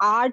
8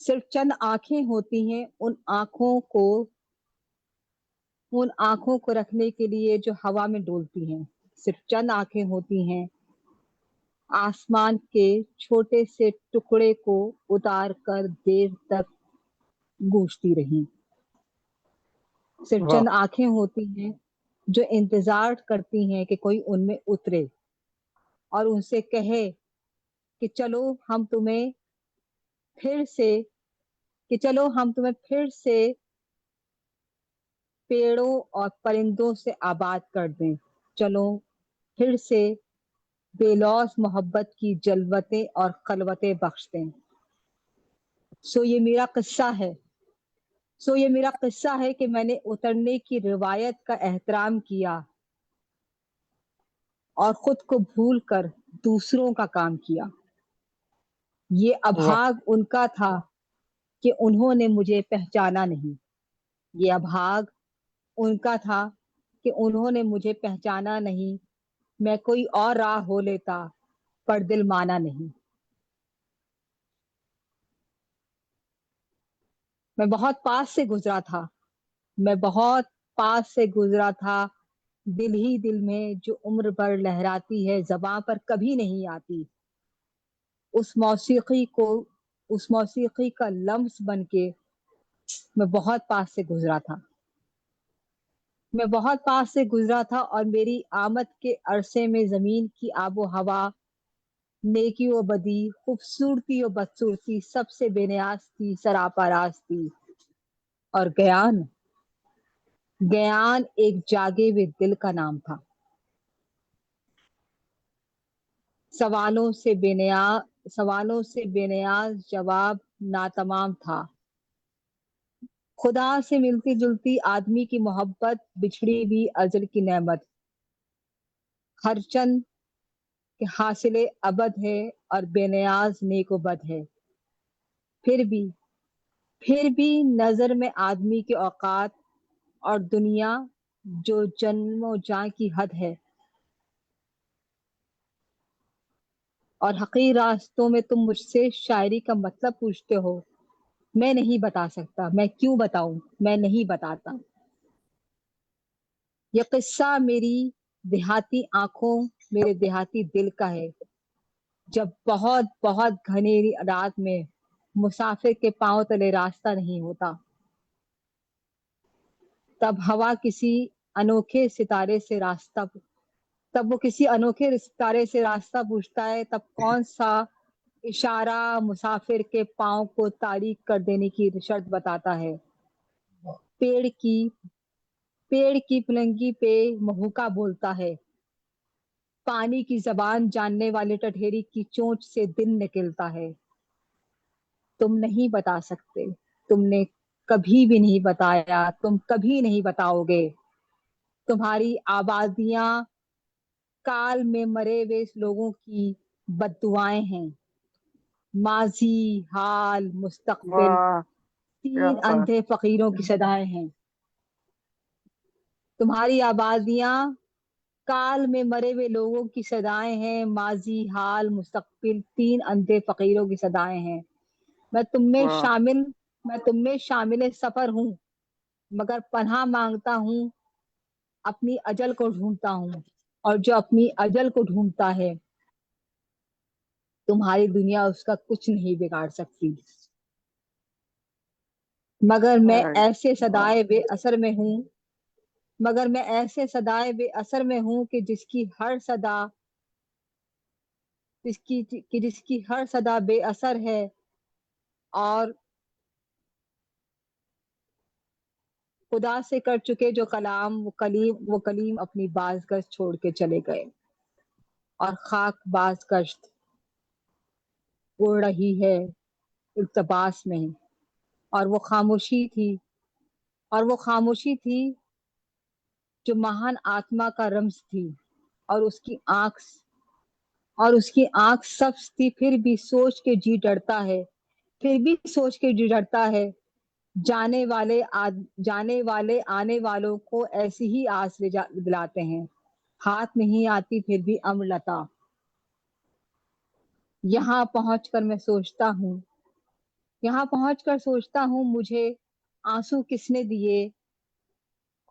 صرف چند آنکھیں ہوتی ہیں ان آنکھوں کو رکھنے کے لیے جو ہوا میں ڈولتی ہیں. صرف چند آنکھیں ہوتی ہیں آسمان کے چھوٹے سے ٹکڑے کو اتار کر دیر تک گونجتی رہیں. صرف واہ چند آنکھیں ہوتی ہیں جو انتظار کرتی ہیں کہ کوئی ان میں اترے اور ان سے کہے کہ چلو ہم تمہیں پھر سے پیڑوں اور پرندوں سے آباد کر دیں. چلو پھر سے بے لوث محبت کی جلوتیں اور خلوتیں بخش دیں. سو یہ میرا قصہ ہے کہ میں نے اترنے کی روایت کا احترام کیا اور خود کو بھول کر دوسروں کا کام کیا. یہ واہ ابھاگ ان کا تھا کہ انہوں نے مجھے پہچانا نہیں. یہ ابھاگ ان کا تھا کہ انہوں نے مجھے پہچانا نہیں. میں کوئی اور راہ ہو لیتا پر دل مانا نہیں. میں بہت پاس سے گزرا تھا دل ہی دل میں جو عمر بھر لہراتی ہے زباں پر کبھی نہیں آتی. اس موسیقی کا لمس بن کے میں بہت پاس سے گزرا تھا اور میری آمد کے عرصے میں زمین کی آب و ہوا، نیکی و بدی، خوبصورتی و بدصورتی سب سے بے نیاز تھی، سراپا راز تھی. اور گیان ایک جاگے ہوئے دل کا نام تھا. سوالوں سے بے نیاز جواب ناتمام تھا. خدا سے ملتی جلتی آدمی کی محبت، بچھڑی بھی ازل کی نعمت. ہر چند کے حاصل ابد ہے اور بے نیاز نیک و بد ہے. پھر بھی نظر میں آدمی کے اوقات اور دنیا جو جنم و جاں کی حد ہے. اور حقیر راستوں میں تم مجھ سے شاعری کا مطلب پوچھتے ہو. میں نہیں بتا سکتا. میں کیوں بتاؤں؟ میں نہیں بتاتا. یہ قصہ میری دیہاتی آنکھوں، میرے دیہاتی دل کا ہے. جب بہت بہت گھنیری رات میں مسافر کے پاؤں تلے راستہ نہیں ہوتا، تب وہ کسی انوکھے ستارے سے راستہ پوچھتا ہے. تب کون سا اشارہ مسافر کے پاؤں کو تاریک کر دینے کی شرط بتاتا ہے. پیڑ کی پلنگی پہ مہوکا بولتا ہے. پانی کی زبان جاننے والے ٹٹھیری کی چونچ سے دن نکلتا ہے. تم نہیں بتا سکتے. تم نے کبھی بھی نہیں بتایا. تم کبھی نہیں بتاؤ گے. تمہاری آبادیاں کال میں مرے ہوئے لوگوں کی بد دعائیں ہیں. ماضی، حال، مستقبل، واہ کیا تین بات اندھے فقیروں کی صدائیں ہیں. تمہاری آبادیاں کال میں مرے ہوئے لوگوں کی صدائیں ہیں. ماضی، حال، مستقبل، تین اندھے فقیروں کی صدائیں ہیں. میں تم واہ میں شامل سفر ہوں، مگر پناہ مانگتا ہوں، اپنی اجل کو ڈھونڈتا ہوں. اور جو اپنی اجل کو ڈھونڈتا ہے تمہاری دنیا اس کا کچھ نہیں بگاڑ سکتی. مگر میں ایسے صدائے بے اثر میں ہوں کہ جس کی ہر صدا بے اثر ہے. اور خدا سے کر چکے جو کلام، وہ کلیم اپنی بازگشت چھوڑ کے چلے گئے. اور خاک باز گشت اڑ رہی ہے اقتباس میں. اور وہ خاموشی تھی جو مہان آتما کا رمز تھی. اور اس کی آنکھ سبز تھی. پھر بھی سوچ کے جی ڈرتا ہے. جانے والے آنے والوں کو ایسی ہی آس دلاتے ہیں. ہاتھ نہیں آتی پھر بھی امرلتا. یہاں پہنچ کر میں سوچتا ہوں یہاں پہنچ کر سوچتا ہوں مجھے آنسو کس نے دیے،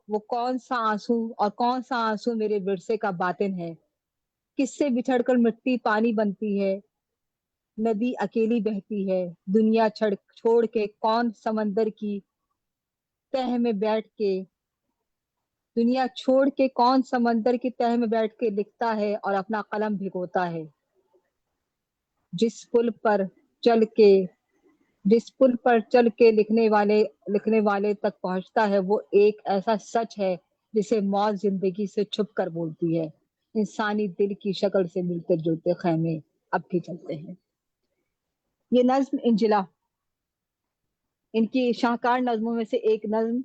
وہ کون سا آنسو اور کون سا آنسو میرے ورثے کا باطن ہے، کس سے بچھڑ کر مٹی پانی بنتی ہے، ندی اکیلی بہتی ہے، دنیا چھوڑ کے کون سمندر کی تہ میں بیٹھ کے دنیا چھوڑ کے کون سمندر کی تہ میں بیٹھ کے لکھتا ہے اور اپنا قلم بھگوتا ہے، جس پل پر چل کے لکھنے والے تک پہنچتا ہے، وہ ایک ایسا سچ ہے جسے موت زندگی سے چھپ کر بولتی ہے، انسانی دل کی شکل سے ملتے جلتے خیمے اب بھی چلتے ہیں۔ یہ نظم انجلا ان کی شاہکار نظموں میں سے ایک نظم۔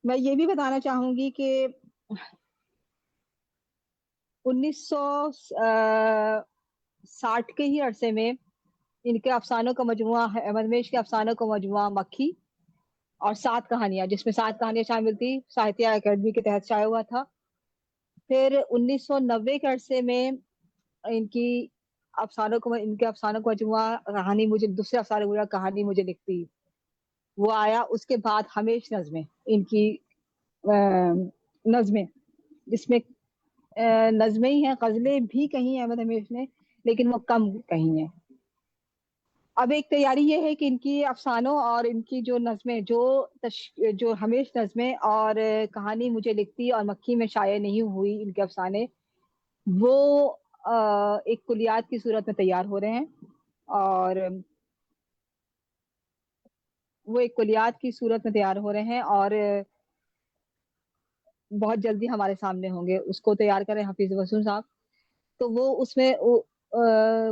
میں یہ بھی بتانا چاہوں گی کہ 1960 کے ہی عرصے میں ان کے افسانوں کا مجموعہ احمد میش کے افسانوں کا مجموعہ مکھی اور 7 کہانیاں، جس میں 7 کہانیاں شامل تھی، ساہتیہ اکیڈمی کے تحت شائع ہوا تھا۔ پھر 1990 کے عرصے میں ان کے افسانوں کا مجموعہ دوسرے افسانوں کا کہانی مجھے لکھتی وہ آیا۔ اس کے بعد ہمیش نظمیں، ان کی نظمیں، جس میں نظمیں ہی ہیں، غزلیں بھی کہیں احمد ہمیش نے، لیکن وہ کم کہیں ہیں۔ اب ایک تیاری یہ ہے کہ ان کی افسانوں اور ان کی جو نظمیں جو ہمیش نظمیں اور کہانی مجھے لکھتی اور مکھی میں شائع نہیں ہوئی، ان کے افسانے وہ ایک کلیات کی صورت میں تیار ہو رہے ہیں، اور بہت جلدی ہمارے سامنے ہوں گے۔ اس کو تیار کریں حفیظ وسیم صاحب، تو وہ اس میں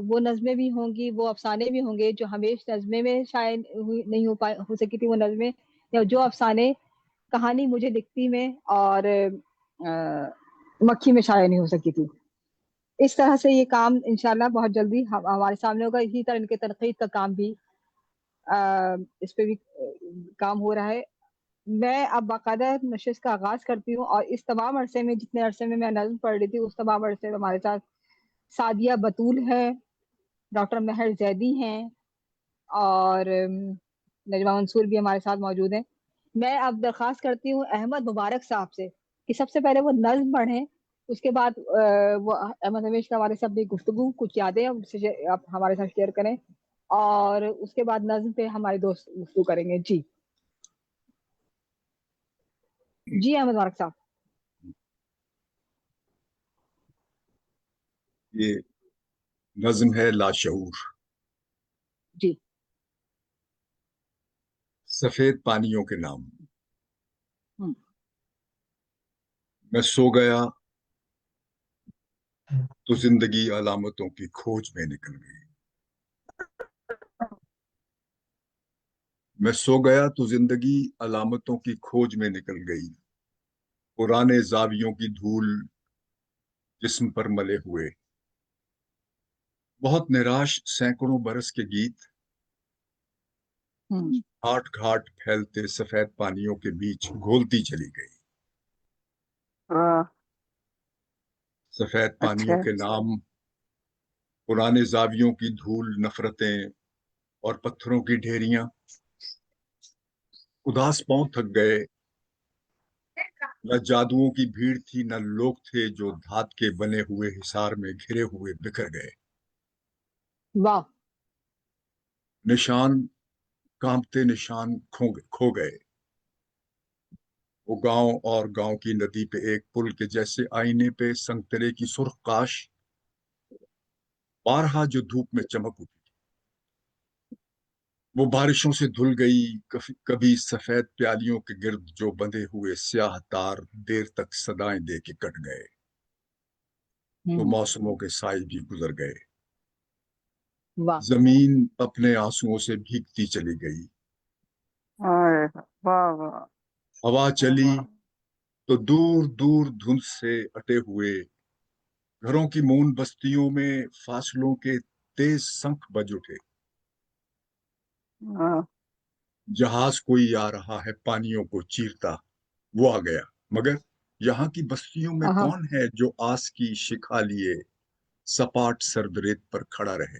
وہ نظمیں بھی ہوں گی، وہ افسانے بھی ہوں گے جو ہمیش نظمیں میں شائع نہیں ہو سکی تھی وہ نظمیں، یا جو افسانے کہانی مجھے لکھتی میں اور مکھی میں شائع نہیں ہو سکی تھی۔ اس طرح سے یہ کام انشاءاللہ بہت جلدی ہمارے سامنے ہوگا۔ اسی طرح ان کے تنقید کا کام بھی اس پہ بھی کام ہو رہا ہے۔ میں اب باقاعدہ نشست کا آغاز کرتی ہوں، اور اس تمام عرصے میں جتنے عرصے میں نظم پڑھ رہی تھی، اس تمام عرصے میں ہمارے ساتھ سعدیہ بطول ہے، ڈاکٹر مہر زیدی ہیں، اور نجمہ منصور بھی ہمارے ساتھ موجود ہیں۔ میں اب درخواست کرتی ہوں احمد مبارک صاحب سے کہ سب سے پہلے وہ نظم پڑھیں، اس کے بعد وہ احمد ہمیش کے حوالے سے اپنی گفتگو، کچھ یادیں آپ ہمارے ساتھ شیئر کریں، اور اس کے بعد نظم پہ ہمارے دوست گفتگو کریں گے۔ جی احمد مبارک صاحب۔ یہ نظم ہے لاشعور۔ جی۔ سفید پانیوں کے نام۔ میں سو گیا تو زندگی علامتوں کی کھوج میں نکل گئی۔ میں سو گیا تو زندگی علامتوں کی کھوج میں نکل گئی، پرانے زاویوں کی دھول جسم پر ملے ہوئے، بہت نراش سینکڑوں برس کے گیت گھاٹ گھاٹ پھیلتے سفید پانیوں کے بیچ گھولتی چلی گئی۔ سفید پانیوں کے نام، پرانے زاویوں کی دھول، نفرتیں اور پتھروں کی ڈھیریاں۔ اداس پاؤں تھک گئے، نہ جادوؤں کی بھیڑ تھی، نہ لوگ تھے جو دھات کے بنے ہوئے حصار میں گھرے ہوئے بکھر گئے۔ واہ۔ نشان، کانپتے نشان کھو گئے۔ وہ گاؤں اور گاؤں کی ندی پہ ایک پل کے جیسے آئینے پہ سنگترے کی سرخ کاش، بارہا جو دھوپ میں چمک اٹھی، وہ بارشوں سے دھل گئی۔ کبھی سفید پیالیوں کے گرد جو بندھے ہوئے سیاہ تار دیر تک صدائیں دے کے کٹ گئے، تو موسموں کے سائے بھی گزر گئے۔ زمین اپنے آنسوؤں سے بھیگتی چلی گئی۔ ہوا چلی تو دور دور دھند سے اٹے ہوئے گھروں کی مون بستیوں میں فاصلوں کے تیز سنکھ بج اٹھے۔ جہاز کوئی آ رہا ہے پانیوں کو چیرتا، وہ آ گیا، مگر یہاں کی بستیوں میں کون ہے جو آس کی شکھا لیے سپاٹ سرد ریت پر کھڑا رہے۔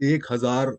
1000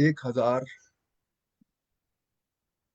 1000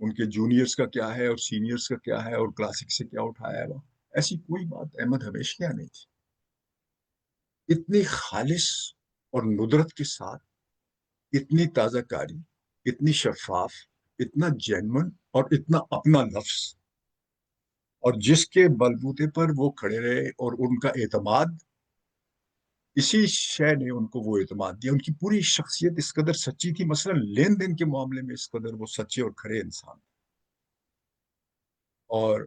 ان کے جونیئرز کا کیا ہے اور سینئرز کا کیا ہے اور کلاسک سے کیا اٹھایا ہے وہ، ایسی کوئی بات احمد ہمیش کیا نہیں تھی. اتنی خالص اور ندرت کے ساتھ، اتنی تازہ کاری، اتنی شفاف، اتنا جینون اور اتنا اپنا لفظ، اور جس کے بلبوتے پر وہ کھڑے رہے اور ان کا اعتماد، اسی شے نے ان کو وہ اعتماد دیا. ان کی پوری شخصیت اس قدر سچی تھی، مثلا لین دین کے معاملے میں اس قدر وہ سچے اور کھرے انسان. اور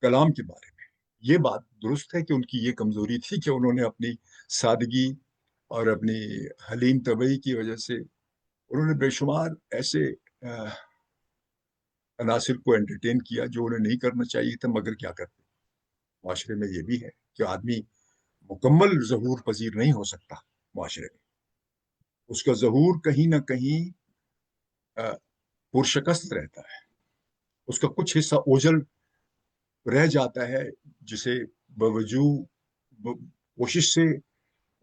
کلام کے بارے میں یہ بات درست ہے کہ ان کی یہ کمزوری تھی کہ انہوں نے اپنی سادگی اور اپنی حلیم طبعی کی وجہ سے انہوں نے بے شمار ایسے عناصر کو انٹرٹین کیا جو انہیں نہیں کرنا چاہیے تھا، مگر کیا کرتے. معاشرے میں یہ بھی ہے کہ آدمی مکمل ظہور پذیر نہیں ہو سکتا. معاشرے میں اس کا ظہور کہیں نہ کہیں پرشکست رہتا ہے، اس کا کچھ حصہ اوجھل رہ جاتا ہے، جسے باوجود کوشش سے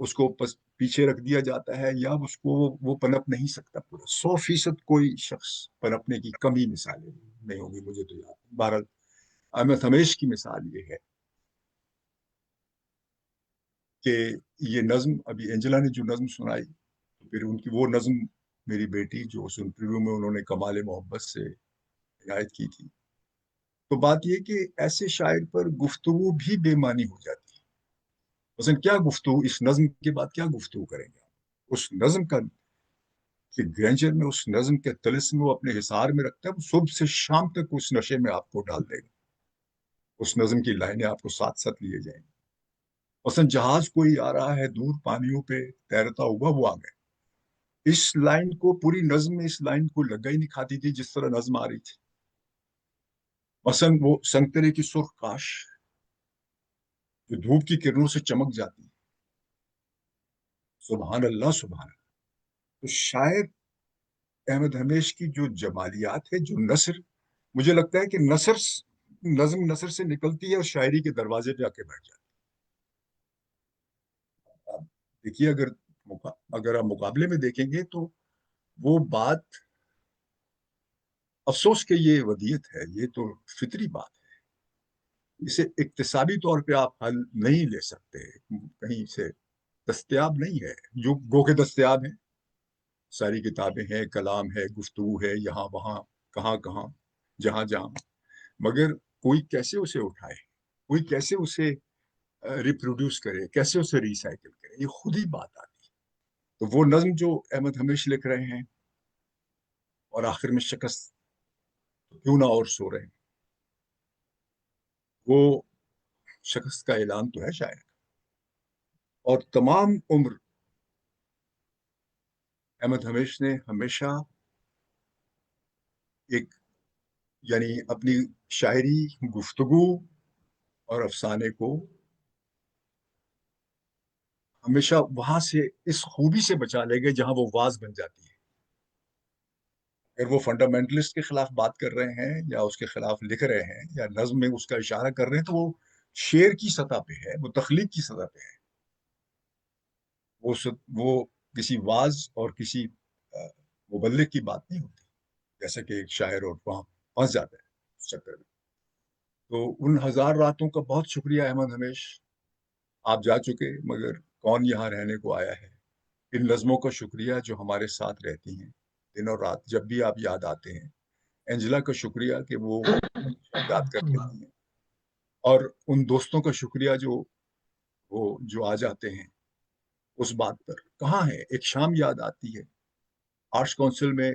اس کو پیچھے رکھ دیا جاتا ہے، یا اس کو وہ پنپ نہیں سکتا پورا 100% کوئی شخص پنپنے کی کم ہی مثالیں نہیں ہوگی مجھے تو یاد. بہرحال احمد ہمیش کی مثال یہ ہے کہ یہ نظم ابھی اینجلا نے جو نظم سنائی، پھر ان کی وہ نظم میری بیٹی جو اس انٹرویو میں انہوں نے کمال محبت سے عنایت کی تھی. تو بات یہ کہ ایسے شاعر پر گفتگو بھی بے معنی ہو جاتی ہے. مثلا کیا گفتگو اس نظم کے بعد کیا گفتگو کریں گے آپ؟ اس نظم کا کہ گرینجر میں اس نظم کے طلسم وہ اپنے حصار میں رکھتا ہے، وہ صبح سے شام تک اس نشے میں آپ کو ڈال دے گا. اس نظم کی لائنیں آپ کو ساتھ ساتھ لیے جائیں گی. مثلا جہاز کوئی آ رہا ہے دور پانیوں پہ تیرتا ہوا وہ آ گئے. اس لائن کو پوری نظم میں اس لائن کو لگا ہی نہیں کھاتی تھی جس طرح نظم آ رہی تھی. مثلا وہ سنگترے کی سرخ کاش جو دھوپ کی کرنوں سے چمک جاتی ہے، سبحان اللہ سبحان اللہ. تو شاعر احمد ہمیش کی جو جمالیات ہے، جو نثر، مجھے لگتا ہے کہ نظم نثر سے نکلتی ہے اور شاعری کے دروازے پہ آ کے بیٹھ جاتی ہے. آپ دیکھیے، اگر آپ مقابلے میں دیکھیں گے تو وہ بات، افسوس کہ یہ ودیت ہے، یہ تو فطری بات ہے، اسے اقتصادی طور پہ آپ حل نہیں لے سکتے، کہیں سے دستیاب نہیں ہے. جو گو کے دستیاب ہیں، ساری کتابیں ہیں، کلام ہے، گفتگو ہے، یہاں وہاں کہاں کہاں جہاں جہاں، مگر کوئی کیسے اسے اٹھائے، کوئی کیسے اسے ریپروڈیوس کرے، کیسے اسے ریسائیکل کرے، یہ خود ہی بات آتی ہے. تو وہ نظم جو احمد ہمیش لکھ رہے ہیں اور آخر میں شکست کیوں نہ اور سو رہے ہیں، وہ شکست کا اعلان تو ہے شاعر کا. اور تمام عمر احمد ہمیش نے ہمیشہ ایک، یعنی اپنی شاعری، گفتگو اور افسانے کو ہمیشہ وہاں سے اس خوبی سے بچا لے گئے جہاں وہ واز بن جاتی ہے. اگر وہ فنڈامنٹلسٹ کے خلاف بات کر رہے ہیں یا اس کے خلاف لکھ رہے ہیں یا نظم میں اس کا اشارہ کر رہے ہیں، تو وہ شعر کی سطح پہ ہے، وہ تخلیق کی سطح پہ ہے. وہ کسی واز اور کسی مبلغ کی بات نہیں ہوتی، جیسا کہ ایک شاعر اور وہاں پھنس جاتا ہے اس چکر میں. تو ان ہزار راتوں کا بہت شکریہ احمد ہمیش، آپ جا چکے، مگر کون یہاں رہنے کو آیا ہے. ان نظموں کا شکریہ جو ہمارے ساتھ رہتی ہیں دن اور رات، جب بھی آپ یاد آتے ہیں. اینجلا کا شکریہ کہ وہ یاد کر لیتی ہیں. اور ان دوستوں کا شکریہ جو آ جاتے ہیں اس بات پر. کہاں ہے ایک شام یاد آتی ہے، آرٹس کونسل میں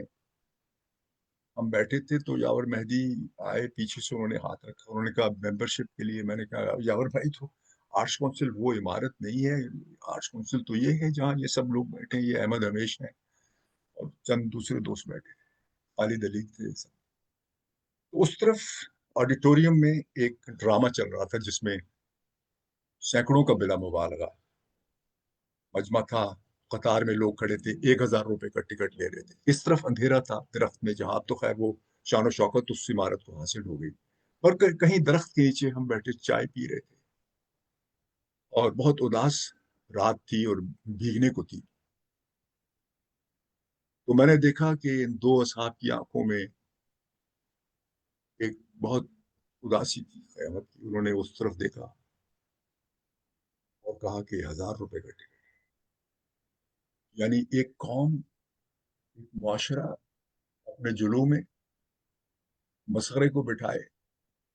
ہم بیٹھے تھے تو یاور مہدی آئے پیچھے سے، انہوں نے ہاتھ رکھا، انہوں نے کہا ممبرشپ کے لیے. میں نے کہا یاور بھائی، تو آرٹس کونسل وہ عمارت نہیں ہے، آرٹس کونسل تو یہ ہے جہاں یہ سب لوگ بیٹھے ہیں، یہ احمد ہمیش ہیں اور چند دوسرے دوست بیٹھے تھے، خالد علی تھے سب. اس طرف آڈیٹوریم میں ایک ڈرامہ چل رہا تھا جس میں سینکڑوں کا بلا مبالغہ مجمع تھا، قطار میں لوگ کھڑے تھے، 1,000 روپے کا ٹکٹ لے رہے تھے. اس طرف اندھیرا تھا درخت میں، جہاں تو خیر وہ شان و شوکت اس عمارت کو حاصل ہو گئی، اور کہیں درخت کے نیچے ہم بیٹھے چائے پی رہے تھے، اور بہت اداس رات تھی اور بھیگنے کو تھی. تو میں نے دیکھا کہ ان دو اصحاب کی آنکھوں میں بہت اداسی تھی قیامت کی. انہوں نے اس طرف دیکھا اور کہا کہ 1000 روپے کا ٹکٹ. یعنی ایک قوم، ایک معاشرہ اپنے جلوم میں مسخرے کو بٹھائے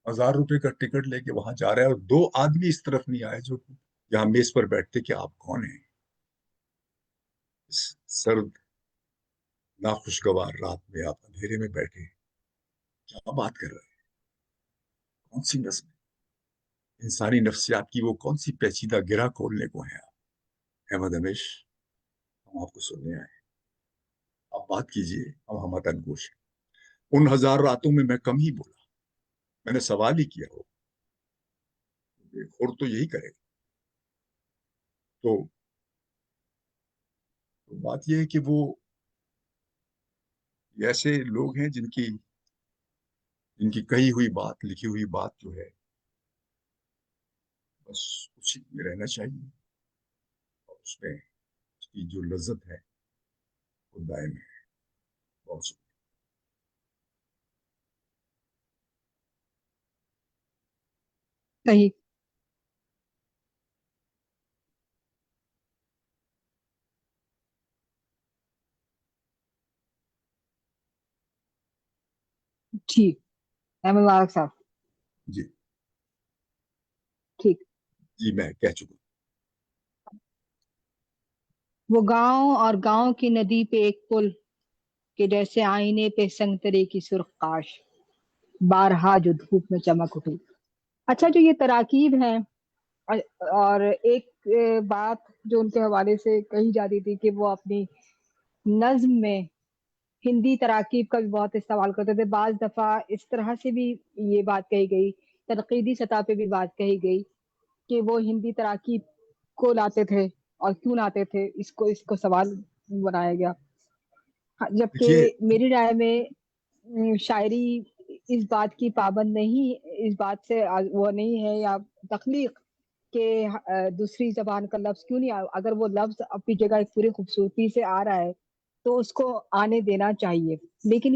1000 روپے کا ٹکٹ لے کے وہاں جا رہا ہے، اور 2 آدمی اس طرف نہیں آئے جو یہاں میز پر بیٹھتے کہ آپ کون ہیں. اس سرد ناخوشگوار رات میں آپ اندھیرے میں بیٹھے کیا بات کر رہے ہیں؟ کون سی نسل انسانی نفسیات کی وہ کون سی پیچیدہ گرہ کھولنے کو ہیں آپ؟ احمد ہمیش، ہم آپ کو سننے آئے. آپ بات کیجئے، ہم انگوش ہیں. ان 1000 راتوں میں کم ہی بولا. میں نے سوال ہی کیا ہو، اور تو یہی کرے گا. تو بات یہ ہے کہ وہ ایسے لوگ ہیں جن کی کہی ہوئی بات، لکھی ہوئی بات جو ہے، بس اسی میں رہنا چاہیے، اور اس میں اس کی جو لذت ہے وہ دائم ہے. بہت شکریہ. صحیح. ٹھیک. احمد مبارک صاحب. جی ٹھیک. جی میں کہہ چکا. وہ گاؤں اور گاؤں کی ندی پہ ایک پل کہ جیسے آئینے پہ سنگترے کی سرخ کاش، بارہا جو دھوپ میں چمک اٹھی. اچھا، جو یہ تراکیب ہیں، اور ایک بات جو ان کے حوالے سے کہی جاتی تھی کہ وہ اپنی نظم میں ہندی تراکیب کا بھی بہت استعمال کرتے تھے. بعض دفعہ اس طرح سے بھی یہ بات کہی گئی، تنقیدی سطح پہ بھی بات کہی گئی کہ وہ ہندی تراکیب کو لاتے تھے، اور کیوں لاتے تھے اس کو سوال بنایا گیا. دیکھیے، جبکہ میری رائے میں شاعری اس بات کی پابند نہیں، اس بات سے وہ نہیں ہے، یا تخلیق کہ دوسری زبان کا لفظ کیوں نہیں اگر وہ لفظ اپنی جگہ ایک پوری خوبصورتی سے آ رہا ہے تو اس کو آنے دینا چاہیے. لیکن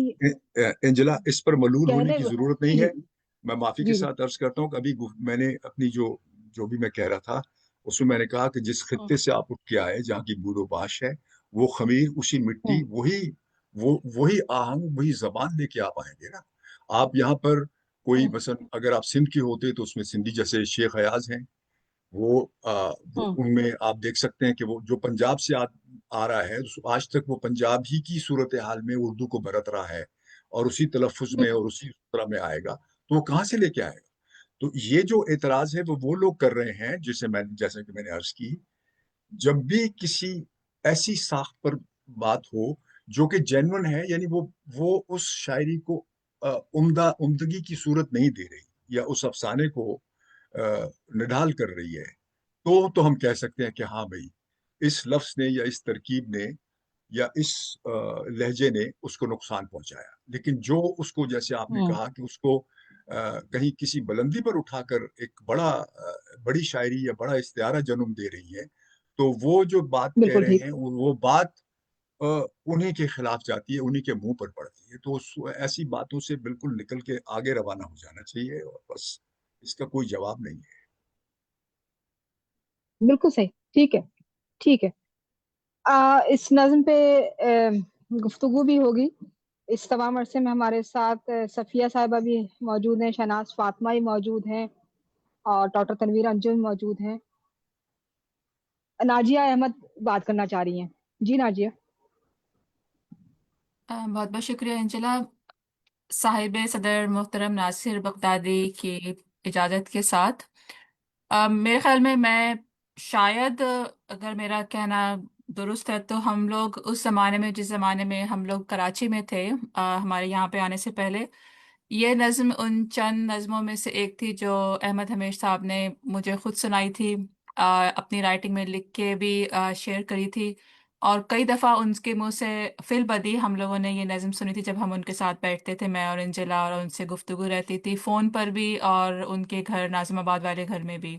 انجلا، اس پر ملول ہونے کہنے. کی ضرورت نہیں جی ہے. میں معافی کے جی جی. ساتھ عرض کرتا ہوں کہ ابھی میں نے اپنی جو بھی میں کہہ رہا تھا اس میں نے کہا کہ جس خطے سے آپ اٹھ کے آئے، جہاں کی بود و باش ہے، وہ خمیر، اسی مٹی، وہی آہنگ، وہی زبان لے کے آپ آئیں گے نا. آپ یہاں پر کوئی مثلا اگر آپ سندھ کے ہوتے تو اس میں سندھی جیسے شیخ ایاز ہیں، وہ ان میں آپ دیکھ سکتے ہیں کہ وہ جو پنجاب سے آ رہا ہے، آج تک وہ پنجاب ہی کی صورتحال میں اردو کو برت رہا ہے، اور اسی تلفظ میں اور اسی طرح میں آئے گا. تو وہ کہاں سے لے کے آئے گا؟ تو یہ جو اعتراض ہے وہ لوگ کر رہے ہیں، جیسے کہ میں نے عرض کی، جب بھی کسی ایسی ساخت پر بات ہو جو کہ جینون ہے، یعنی وہ اس شاعری کو عمدگی کی صورت نہیں دے رہی، یا اس افسانے کو نڈھال کر رہی ہے، تو ہم کہہ سکتے ہیں کہ ہاں بھائی، اس لفظ نے یا اس ترکیب نے یا اس لہجے نے اس کو نقصان پہنچایا. لیکن جو اس کو، جیسے آپ نے کہا کہ اس کو کہیں کسی بلندی پر اٹھا کر ایک بڑی شاعری یا بڑا استعارہ جنم دے رہی ہے، تو وہ جو بات کہہ بالکل رہے ٹھیک. ہیں وہ بات انہیں کے خلاف جاتی ہے، انہیں کے منہ پر پڑتی ہے. تو ایسی باتوں سے بالکل نکل کے آگے روانہ ہو جانا چاہیے، اور بس اس کا کوئی جواب نہیں ہے. بالکل صحیح. ٹھیک ہے. ٹھیک ہے. اس نظم پہ گفتگو بھی ہوگی. اس تمام عرصے میں ہمارے ساتھ صفیہ صاحبہ بھی موجود ہیں، شہناز فاطمہ بھی موجود ہیں، اور ڈاکٹر تنویر انجم موجود ہیں. ناجیہ احمد بات کرنا چاہ رہی ہیں. جی ناجیہ. بہت بہت شکریہ انجلا. صاحب صدر محترم ناصر بغدادی کی اجازت کے ساتھ میرے خیال میں شاید اگر میرا کہنا درست ہے تو ہم لوگ اس زمانے میں، جس زمانے میں ہم لوگ کراچی میں تھے، ہمارے یہاں پہ آنے سے پہلے، یہ نظم ان چند نظموں میں سے ایک تھی جو احمد حمیش صاحب نے مجھے خود سنائی تھی، اپنی رائٹنگ میں لکھ کے بھی شیئر کری تھی. اور کئی دفعہ ان کے منہ سے فی البدیہہ ہم لوگوں نے یہ نظم سنی تھی جب ہم ان کے ساتھ بیٹھتے تھے، میں اور انجلا، اور ان سے گفتگو رہتی تھی فون پر بھی اور ان کے گھر ناظم آباد والے گھر میں بھی.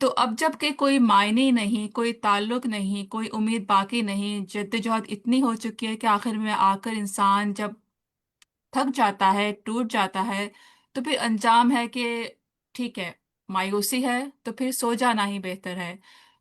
تو اب جب کہ کوئی معنی نہیں، کوئی تعلق نہیں، کوئی امید باقی نہیں، جدوجہد اتنی ہو چکی ہے کہ آخر میں آ کر انسان جب تھک جاتا ہے، ٹوٹ جاتا ہے، تو پھر انجام ہے کہ ٹھیک ہے، مایوسی ہے تو پھر سو جانا ہی بہتر ہے۔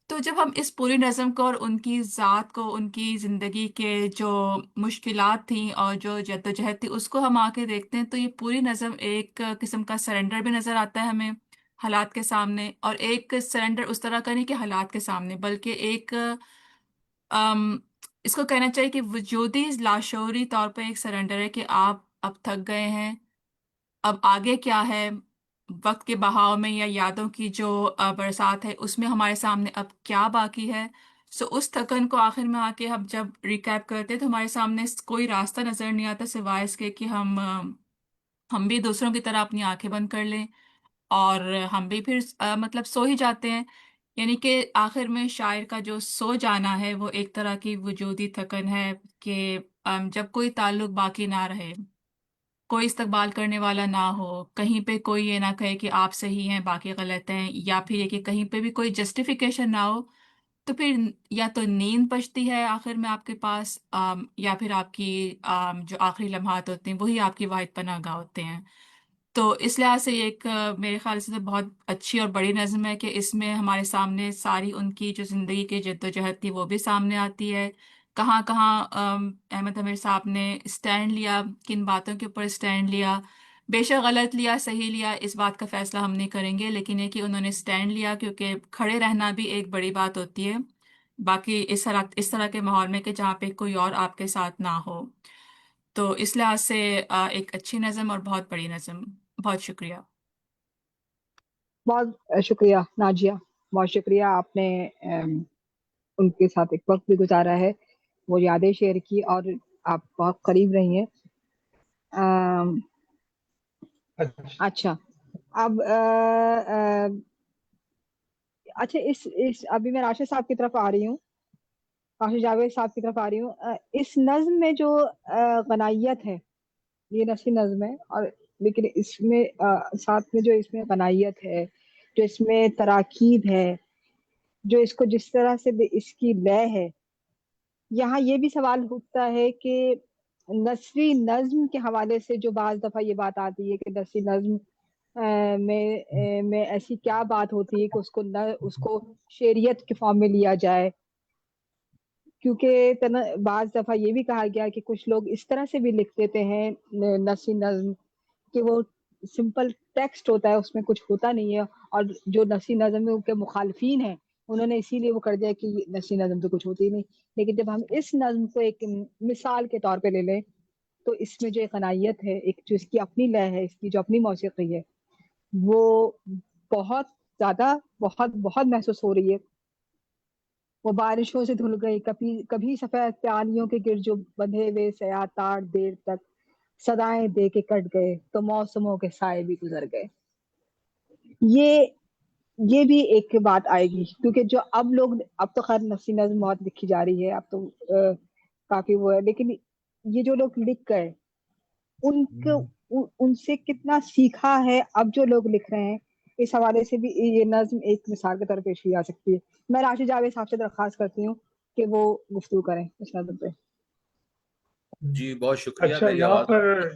تو جب ہم اس پوری نظم کو اور ان کی ذات کو، ان کی زندگی کے جو مشکلات تھیں اور جو جدوجہد تھی، اس کو ہم آ کے دیکھتے ہیں، تو یہ پوری نظم ایک قسم کا سرنڈر بھی نظر آتا ہے ہمیں حالات کے سامنے، اور ایک سرنڈر اس طرح کا نہیں کہ حالات کے سامنے، بلکہ ایک ام، اس کو کہنا چاہیے کہ وجودی لاشعوری طور پہ ایک سرنڈر ہے کہ آپ اب تھک گئے ہیں، اب آگے کیا ہے، وقت کے بہاؤ میں یا یادوں کی جو برسات ہے اس میں ہمارے سامنے اب کیا باقی ہے۔ سو اس تھکن کو آخر میں آ کے ہم جب ریکیپ کرتے ہیں تو ہمارے سامنے کوئی راستہ نظر نہیں آتا سوائے اس کے کہ ہم بھی دوسروں کی طرح اپنی آنکھیں بند کر لیں، اور ہم بھی پھر مطلب سو ہی جاتے ہیں۔ یعنی کہ آخر میں شاعر کا جو سو جانا ہے وہ ایک طرح کی وجودی تھکن ہے کہ جب کوئی تعلق باقی نہ رہے، کوئی استقبال کرنے والا نہ ہو، کہیں پہ کوئی یہ نہ کہے کہ آپ صحیح ہیں باقی غلط ہیں، یا پھر یہ کہ کہیں پہ بھی کوئی جسٹیفیکیشن نہ ہو، تو پھر یا تو نیند بچتی ہے آخر میں آپ کے پاس، یا پھر آپ کی جو آخری لمحات ہوتے ہیں وہی آپ کی واحد پناہ گاہ ہوتے ہیں۔ تو اس لحاظ سے یہ ایک میرے خیال سے تو بہت اچھی اور بڑی نظم ہے کہ اس میں ہمارے سامنے ساری ان کی جو زندگی کی جدوجہد تھی وہ بھی سامنے آتی ہے، کہاں کہاں احمد امیر صاحب نے اسٹینڈ لیا، کن باتوں کے اوپر اسٹینڈ لیا، بے شک غلط لیا صحیح لیا اس بات کا فیصلہ ہم نہیں کریں گے، لیکن یہ کہ انہوں نے اسٹینڈ لیا، کیونکہ کھڑے رہنا بھی ایک بڑی بات ہوتی ہے، باقی اس طرح کے ماحول میں کہ جہاں پہ کوئی اور آپ کے ساتھ نہ ہو۔ تو اس لحاظ سے ایک اچھی نظم اور بہت بڑی نظم۔ بہت شکریہ۔ بہت شکریہ ناجیہ، بہت شکریہ، آپ نے ان کے ساتھ ایک وقت بھی گزارا ہے، وہ یادیں شیئر کی، اور آپ بہت قریب رہی ہیں۔ اچھا، اب اچھا، اس ابھی میں راشد صاحب کی طرف آ رہی ہوں، راشد جاوید صاحب کی طرف آ رہی ہوں۔ اس نظم میں جو غنائیت ہے، یہ نثری نظم ہے، اور لیکن اس میں ساتھ میں جو اس میں غنائیت ہے، جو اس میں تراکیب ہے، جو اس کو جس طرح سے اس کی لے ہے، یہاں یہ بھی سوال اٹھتا ہے کہ نثری نظم کے حوالے سے جو بعض دفعہ یہ بات آتی ہے کہ نثری نظم میں ایسی کیا بات ہوتی ہے کہ اس کو شعریت کے فارم میں لیا جائے، کیونکہ بعض دفعہ یہ بھی کہا گیا کہ کچھ لوگ اس طرح سے بھی لکھ دیتے ہیں نثری نظم کہ وہ سمپل ٹیکسٹ ہوتا ہے، اس میں کچھ ہوتا نہیں ہے، اور جو نثری نظم میں ان کے مخالفین ہیں انہوں نے اسی لیے وہ کر دیا کہ نثری نظم تو کچھ ہوتی ہی نہیں۔ لیکن جب ہم اس نظم کو ایک مثال کے طور پہ لے لیں تو اس میں جو ایک غنائیت ہے، ایک جو اس کی اپنی لے ہے، اس کی جو اپنی موسیقی ہے، وہ بہت زیادہ، بہت بہت محسوس ہو رہی ہے۔ وہ بارشوں سے دھل گئی، کبھی کبھی سفید پیالیوں کے گرد جو بندھے ہوئے سیاہ تار دیر تک صدائیں دے کے کٹ گئے، تو موسموں کے سائے بھی گزر گئے۔ یہ یہ بھی ایک بات آئے گی، کیونکہ جو اب تو خیر نثری نظم بہت لکھی جا رہی ہے، اب تو کافی وہ ہے، لیکن یہ جو لوگ لکھ گئے ان سے کتنا سیکھا ہے اب جو لوگ لکھ رہے ہیں، اس حوالے سے بھی یہ نظم ایک مثال کے طور پیش کی جا سکتی ہے۔ میں راشد جاوید صاحب سے درخواست کرتی ہوں کہ وہ گفتگو کریں اس نظم پہ۔ جی بہت شکریہ، اچھا، میری یہاں آواز پر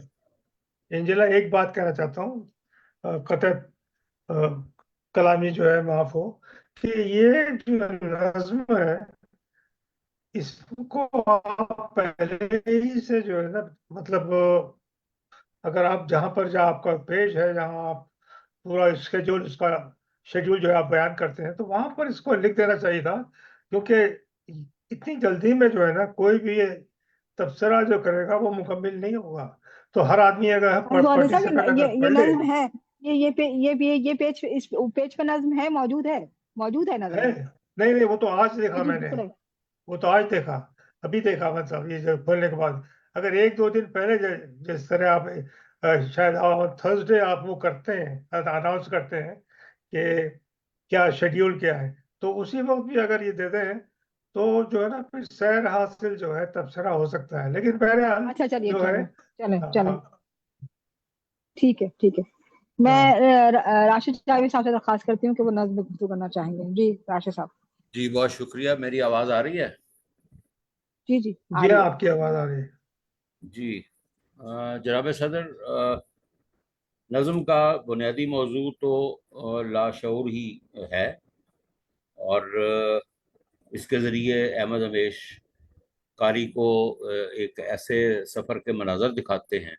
اینجلا ایک بات کہنا چاہتا ہوں، قطع کلامی جو ہے معاف ہو، کہ یہ جو نظم ہے اس کو آپ پہلے ہی سے جو ہے نا، مطلب اگر آپ جہاں پر آپ کا پیج ہے، جہاں آپ پورا اسکیڈول، اس کا شیڈول جو ہے آپ بیان کرتے ہیں، تو وہاں پر اس کو لکھ دینا چاہیے تھا، کیونکہ اتنی جلدی میں جو ہے نا کوئی بھی یہ تبصرہ جو کرے گا وہ مکمل نہیں ہوگا، تو ہر آدمی اگر پڑھنے سے پہلے اگر یہ پڑھ لے۔ نظم ہے، یہ پیج اس پیج پہ نظم ہے، موجود ہے نظم۔ نہیں نہیں، وہ تو آج دیکھا جی میں نے، بالکل ہے۔ وہ تو آج دیکھا، ابھی دیکھا، مطلب یہ جو پڑھنے کے بعد اگر ایک دو دن پہلے جس طرح آپ شاید تھرسڈے آپ وہ کرتے ہیں، اناؤنس کرتے ہیں کہ کیا شیڈیول کیا ہے، تو اسی وقت بھی اگر یہ دے دیں تو جو ہے نا پھر سیر حاصل جو ہے تبصرہ ہو سکتا ہے، لیکن بہرحال اچھا چلیے، جو ہے چلیں ٹھیک ہے ٹھیک ہے۔ میں راشد جاوید صاحب سے درخواست کرتی ہوں کہ وہ نظم پہ گفتگو کرنا چاہیں گے. جی راشد صاحب. جی بہت شکریہ. میری آواز آ رہی ہے؟ جی جی آ جی رہی ہاں ہے. آپ کی آواز آ رہی ہے. جی جناب صدر، نظم کا بنیادی موضوع تو لاشعور ہی ہے، اور اس کے ذریعے احمد ہمیش قاری کو ایک ایسے سفر کے مناظر دکھاتے ہیں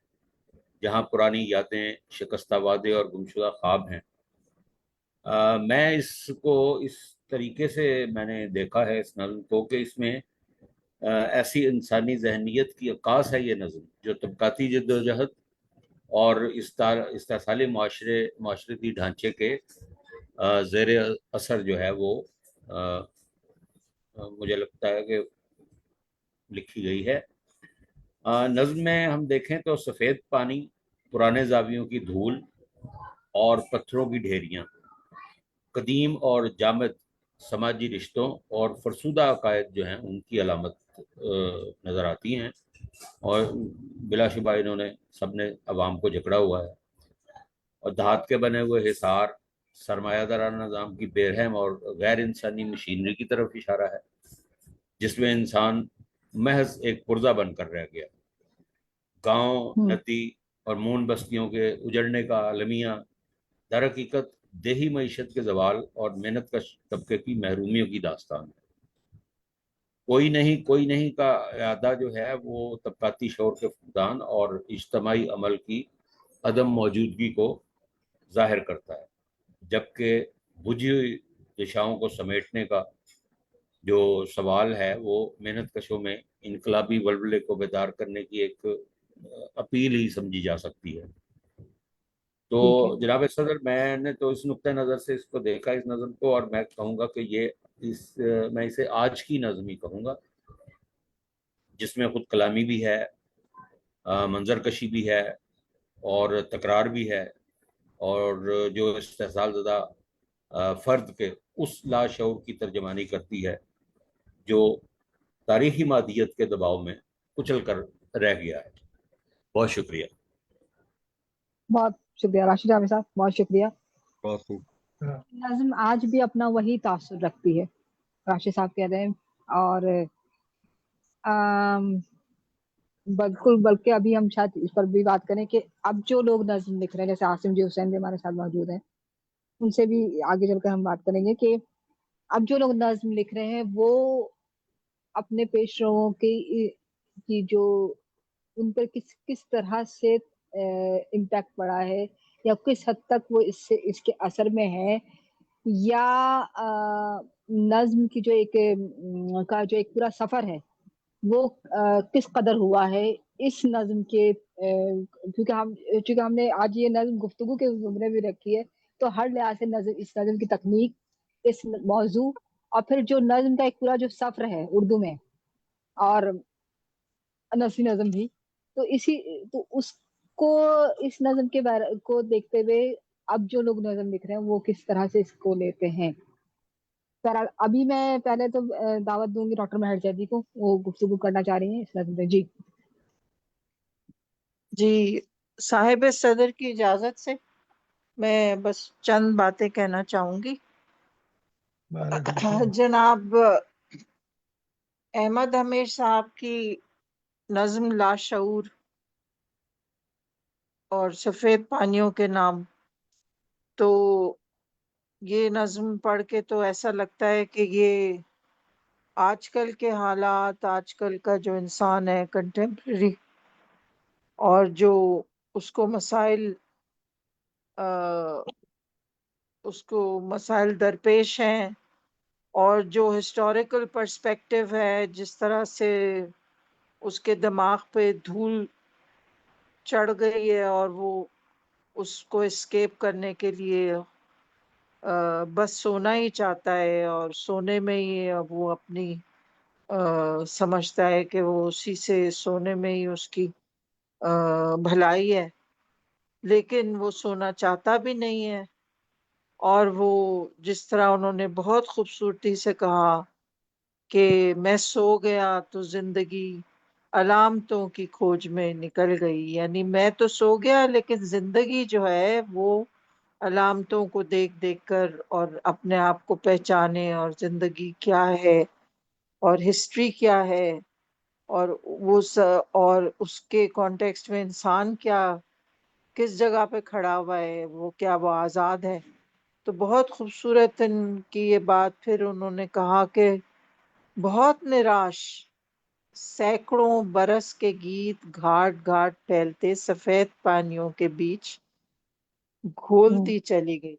جہاں پرانی یادیں، شکستہ وعدے اور گمشدہ خواب ہیں. میں اس کو اس طریقے سے میں نے دیکھا ہے اس نظم کو کہ اس میں ایسی انسانی ذہنیت کی عکاس ہے یہ نظم جو طبقاتی جدوجہد اور استحصالی معاشرتی ڈھانچے کے زیر اثر جو ہے وہ مجھے لگتا ہے کہ لکھی گئی ہے. نظم میں ہم دیکھیں تو سفید پانی، پرانے زاویوں کی دھول اور پتھروں کی ڈھیریاں، قدیم اور جامد سماجی رشتوں اور فرسودہ عقائد جو ہیں ان کی علامت نظر آتی ہیں، اور بلا شبہ انہوں نے سب نے عوام کو جکڑا ہوا ہے. اور دھات کے بنے ہوئے حصار، سرمایہ دارانہ نظام کی بے رحم اور غیر انسانی مشینری کی طرف اشارہ ہے جس میں انسان محض ایک پرزہ بن کر رہ گیا. گاؤں، ندی اور مون بستیوں کے اجڑنے کا عالمیہ در حقیقت دیہی معیشت کے زوال اور محنت کش طبقے کی محرومیوں کی داستان ہے. کوئی نہیں کا اعادہ جو ہے وہ طبقاتی شعور کے فقدان اور اجتماعی عمل کی عدم موجودگی کو ظاہر کرتا ہے، جبکہ بجھی ہوئی دشاؤں کو سمیٹنے کا جو سوال ہے وہ محنت کشوں میں انقلابی ولولے کو بیدار کرنے کی ایک اپیل ہی سمجھی جا سکتی ہے. تو ٹھیک ہے. جناب صدر، میں نے تو اس نقطۂ نظر سے اس کو دیکھا اس نظم کو، اور میں کہوں گا کہ میں اسے آج کی نظم ہی کہوں گا، جس میں خود کلامی بھی ہے، منظر کشی بھی ہے، اور تکرار بھی ہے، اور جو استحصال زدہ فرد کے اس لاشعور کی ترجمانی کرتی ہے جو تاریخی مادیت کے دباؤ میں کچل کر رہ گیا ہے. بہت شکریہ. بہت شکریہ راشد جاوید صاحب، بہت شکریہ. بہت خوب. نظم آج بھی اپنا وہی تاثر رکھتی ہے، راشد صاحب کہہ رہے ہیں. اور بالکل، بلکہ ابھی ہم شاید اس پر بھی بات کریں کہ اب جو لوگ نظم لکھ رہے ہیں، جیسے عاصم جی حسین بھی ہمارے ساتھ موجود ہیں، ان سے بھی آگے چل کر ہم بات کریں گے کہ اب جو لوگ نظم لکھ رہے ہیں وہ اپنے پیش رووں کی جو ان پر کس طرح سے امپیکٹ پڑا ہے، یا کس حد تک وہ اس کے اثر میں ہے، یا نظم کی جو ایک پورا سفر ہے وہ کس قدر ہوا ہے اس نظم کے. چونکہ ہم نے آج یہ نظم گفتگو کے زمرے بھی رکھی ہے، تو ہر لحاظ سے اس نظم کی تکنیک، اس موضوع، اور پھر جو نظم کا ایک پورا جو سفر ہے اردو میں اور نثری نظم بھی، تو اس کو اس نظم کے بارے کو دیکھتے ہوئے اب جو لوگ نظم لکھ رہے ہیں وہ کس طرح سے اس کو لیتے ہیں. ابھی میں پہلے تو دعوت دوں گی ڈاکٹر مہر جیدی کو، وہ گفتگو کرنا چاہ رہی ہیں اس نظم پہ. جی جی، صاحب صدر کی اجازت سے میں بس چند باتیں کہنا چاہوں گی. جناب احمد ہمیش صاحب کی نظم لاشعور اور سفید پانیوں کے نام، تو یہ نظم پڑھ کے تو ایسا لگتا ہے کہ یہ آج کل کے حالات، آج کل کا جو انسان ہے کنٹمپریری، اور جو اس کو مسائل درپیش ہیں، اور جو ہسٹوریکل پرسپیکٹیو ہے، جس طرح سے اس کے دماغ پہ دھول چڑھ گئی ہے اور وہ اس کو اسکیپ کرنے کے لیے بس سونا ہی چاہتا ہے، اور سونے میں ہی اب وہ اپنی سمجھتا ہے کہ وہ اسی سے سونے میں ہی اس کی بھلائی ہے، لیکن وہ سونا چاہتا بھی نہیں ہے. اور وہ جس طرح انہوں نے بہت خوبصورتی سے کہا کہ میں سو گیا تو زندگی علامتوں کی کھوج میں نکل گئی. یعنی میں تو سو گیا لیکن زندگی جو ہے وہ علامتوں کو دیکھ دیکھ کر اور اپنے آپ کو پہچانے اور زندگی کیا ہے اور ہسٹری کیا ہے اور اور اس کے کانٹیکسٹ میں انسان کیا کس جگہ پہ کھڑا ہوا ہے، وہ کیا وہ آزاد ہے. تو بہت خوبصورت ان کی یہ بات. پھر انہوں نے کہا کہ بہت نراش سینکڑوں برس کے گیت گھاٹ گھاٹ پھیلتے سفید پانیوں کے بیچ گھولتی چلی گئی.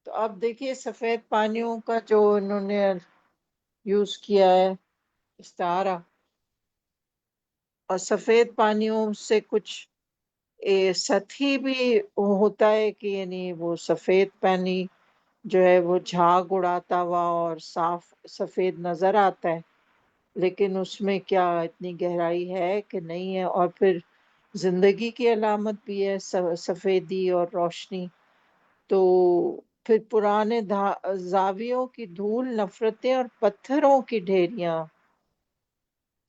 تو اب دیکھیے سفید پانیوں کا جو انہوں نے یوز کیا ہے استعارہ، اور سفید پانیوں سے کچھ سطحی بھی ہوتا ہے کہ یعنی وہ سفید پانی جو ہے وہ جھاگ اڑاتا ہوا اور صاف سفید نظر آتا ہے، لیکن اس میں کیا اتنی گہرائی ہے کہ نہیں ہے. اور پھر زندگی کی علامت بھی ہے سفیدی اور روشنی. تو پھر پرانے زاویوں کی دھول، نفرتیں اور پتھروں کی ڈھیریاں،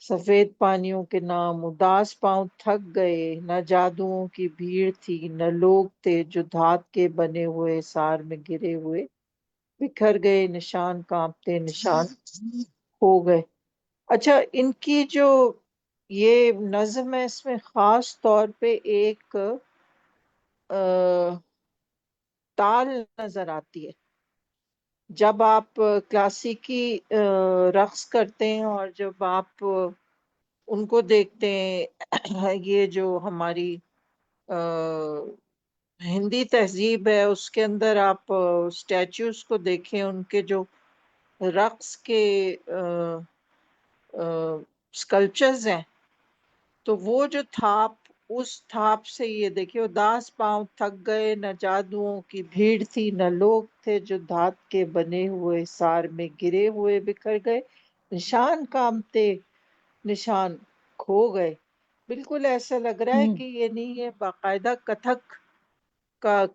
سفید پانیوں کے نام، اداس پاؤں تھک گئے، نہ جادوؤں کی بھیڑ تھی نہ لوگ تھے جو دھات کے بنے ہوئے سار میں گرے ہوئے بکھر گئے، نشان کانپتے نشان ہو گئے. اچھا، ان کی جو یہ نظم ہے اس میں خاص طور پہ ایک تال نظر آتی ہے. جب آپ کلاسیکی رقص کرتے ہیں اور جب آپ ان کو دیکھتے ہیں، یہ جو ہماری ہندی تہذیب ہے اس کے اندر آپ اسٹیچوز کو دیکھیں، ان کے جو رقص کے اسکلپچرز ہیں، تو وہ جو تھاپ، اس تھاپ سے یہ دیکھیں اداس پاؤں تھک گئے، نہ جادوؤں کی بھیڑ تھی نہ لوگ تھے جو دھات کے بنے ہوئے سار میں گرے ہوئے بکھر گئے، نشان کامتے نشان کھو گئے. بالکل ایسا لگ رہا ہے کہ یہ نہیں، یہ باقاعدہ کتھک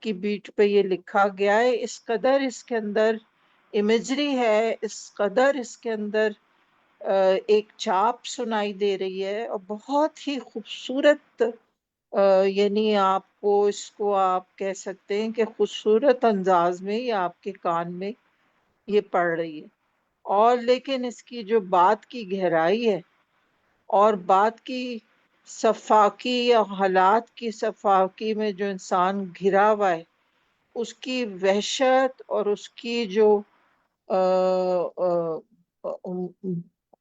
کی بیٹ پہ یہ لکھا گیا ہے. اس قدر اس کے اندر امیجری ہے، اس قدر اس کے اندر ایک چھاپ سنائی دے رہی ہے، اور بہت ہی خوبصورت یعنی آپ کو اس کو آپ کہہ سکتے ہیں کہ خوبصورت انداز میں یہ آپ کے کان میں یہ پڑ رہی ہے. اور لیکن اس کی جو بات کی گہرائی ہے اور بات کی صفاقی یا حالات کی صفاقی میں جو انسان گھرا ہوا ہے، اس کی وحشت اور اس کی جو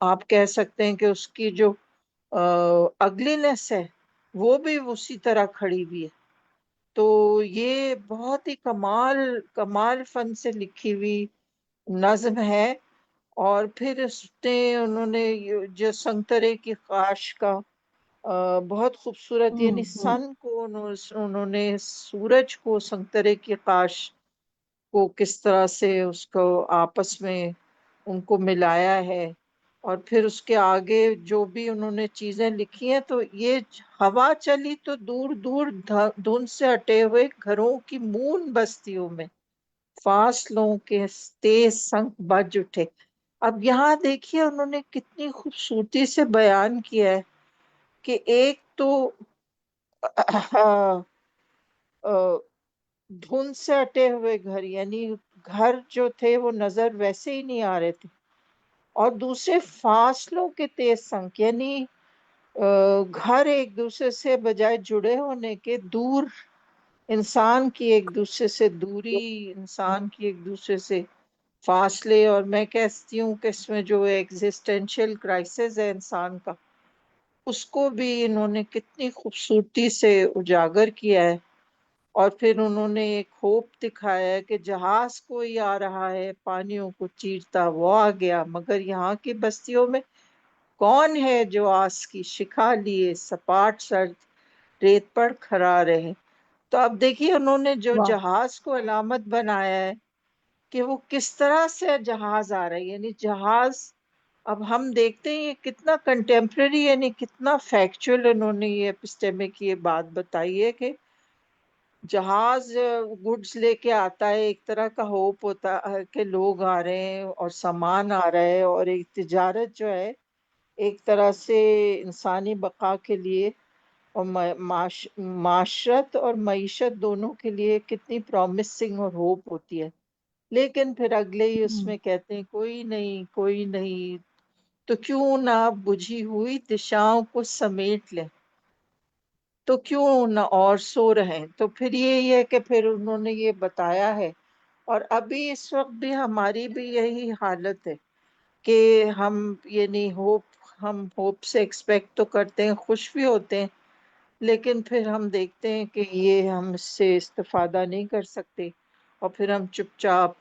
آپ کہہ سکتے ہیں کہ اس کی جو اگلینس ہے وہ بھی اسی طرح کھڑی ہوئی ہے. تو یہ بہت ہی کمال فن سے لکھی ہوئی نظم ہے. اور پھر انہوں نے جو سنگترے کی خاش کا بہت خوبصورت، یعنی سن کو انہوں نے سورج کو سنگترے کی خاش کو کس طرح سے اس کو آپس میں ان کو ملایا ہے. اور پھر اس کے آگے جو بھی انہوں نے چیزیں لکھی ہیں، تو یہ ہوا چلی تو دور دور دھند سے ہٹے ہوئے گھروں کی مون بستیوں میں فاصلوں کے تیز سنگ بج اٹھے. اب یہاں دیکھیے انہوں نے کتنی خوبصورتی سے بیان کیا ہے کہ ایک تو دھند سے ہٹے ہوئے گھر، یعنی گھر جو تھے وہ نظر ویسے ہی نہیں آ رہے تھے، اور دوسرے فاصلوں کے تیز سنگ، یعنی گھر ایک دوسرے سے بجائے جڑے ہونے کے دور، انسان کی ایک دوسرے سے دوری، انسان کی ایک دوسرے سے فاصلے. اور میں کہتی ہوں کہ اس میں جو ایگزسٹینشیل کرائسس ہے انسان کا، اس کو بھی انہوں نے کتنی خوبصورتی سے اجاگر کیا ہے. اور پھر انہوں نے ایک ہوپ دکھایا ہے کہ جہاز کوئی آ رہا ہے پانیوں کو چیرتا، وہ آ گیا، مگر یہاں کی بستیوں میں کون ہے جو آس کی شکھا لیے سپاٹ سرد ریت پر کھڑا رہے. تو اب دیکھیے انہوں نے جو جہاز کو علامت بنایا ہے کہ وہ کس طرح سے جہاز آ رہا ہے، یعنی جہاز اب ہم دیکھتے ہیں یہ کتنا کنٹمپریری، یعنی کتنا فیکچول انہوں نے یہ ایپسٹیمک یہ بات بتائی ہے کہ جہاز گڈز لے کے آتا ہے، ایک طرح کا ہوپ ہوتا ہے کہ لوگ آ رہے ہیں اور سامان آ رہا ہے، اور ایک تجارت جو ہے ایک طرح سے انسانی بقا کے لیے اور معاشرت اور معیشت دونوں کے لیے کتنی پرومسنگ اور ہوپ ہوتی ہے، لیکن پھر اگلے ہی اس میں کہتے ہیں کوئی نہیں کوئی نہیں، تو کیوں نہ بجھی ہوئی دشاؤں کو سمیٹ لیں، تو کیوں نہ اور سو رہیں۔ تو پھر یہی ہے کہ پھر انہوں نے یہ بتایا ہے، اور ابھی اس وقت بھی ہماری بھی یہی حالت ہے کہ ہم ہوپ سے ایکسپیکٹ تو کرتے ہیں، خوش بھی ہوتے ہیں، لیکن پھر ہم دیکھتے ہیں کہ یہ ہم اس سے استفادہ نہیں کر سکتے، اور پھر ہم چپ چاپ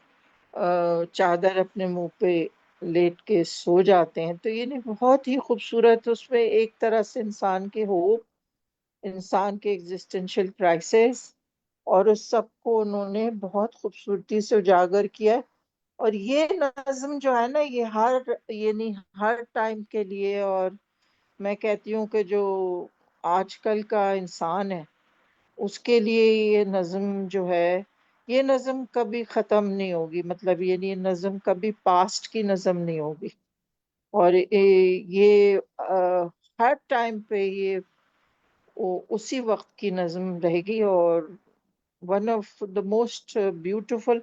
چادر اپنے منہ پہ لیٹ کے سو جاتے ہیں۔ تو یہ بہت ہی خوبصورت، اس میں ایک طرح سے انسان کے ہوپ، انسان کے ایگزسٹینشیل کرائسس، اور اس سب کو انہوں نے بہت خوبصورتی سے اجاگر کیا۔ اور یہ نظم جو ہے نا، یہ ہر ٹائم کے لیے، اور میں کہتی ہوں کہ جو آج کل کا انسان ہے اس کے لیے یہ نظم جو ہے، یہ نظم کبھی ختم نہیں ہوگی، مطلب یہ نظم کبھی پاسٹ کی نظم نہیں ہوگی، اور یہ ہر ٹائم پہ یہ اسی وقت کی نظم رہے گی، اور one of the most beautiful.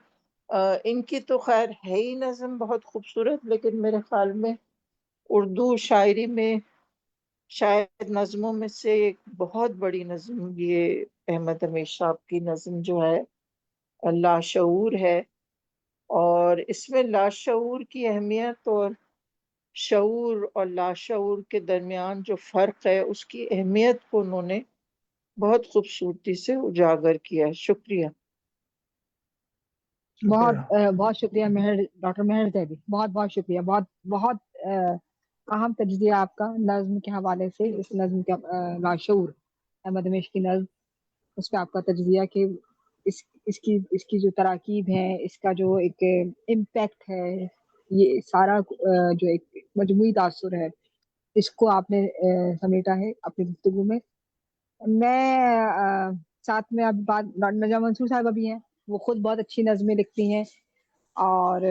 ان کی تو خیر ہے ہی نظم بہت خوبصورت، لیکن میرے خیال میں اردو شاعری میں شاید نظموں میں سے ایک بہت بڑی نظم یہ احمد ہمیش صاحب کی نظم جو ہے لاشعور ہے، اور اس میں لاشعور کی اہمیت اور شعور اور لاشعور کے درمیان جو فرق ہے اس کی اہمیت کو انہوں نے بہت خوبصورتی سے اجاگر کیا ہے۔ شکریہ۔ بہت شکریہ۔ بہت شکریہ ڈاکٹر مہر زیدی، بہت بہت شکریہ، بہت بہت اہم تجزیہ آپ کا نظم کے حوالے سے، اس نظم کا لاشعور احمد ہمیش کی نظم، اس پہ آپ کا تجزیہ کہ اس کی جو تراکیب ہے، اس کا جو ایک امپیکٹ ہے، یہ سارا جو ایک مجموعی تاثر ہے، اس کو آپ نے سمیٹا ہے اپنی گفتگو میں۔ میں ساتھ میں اب بات نجا منصور صاحبہ بھی ہیں، وہ خود بہت اچھی نظمیں لکھتی ہیں، اور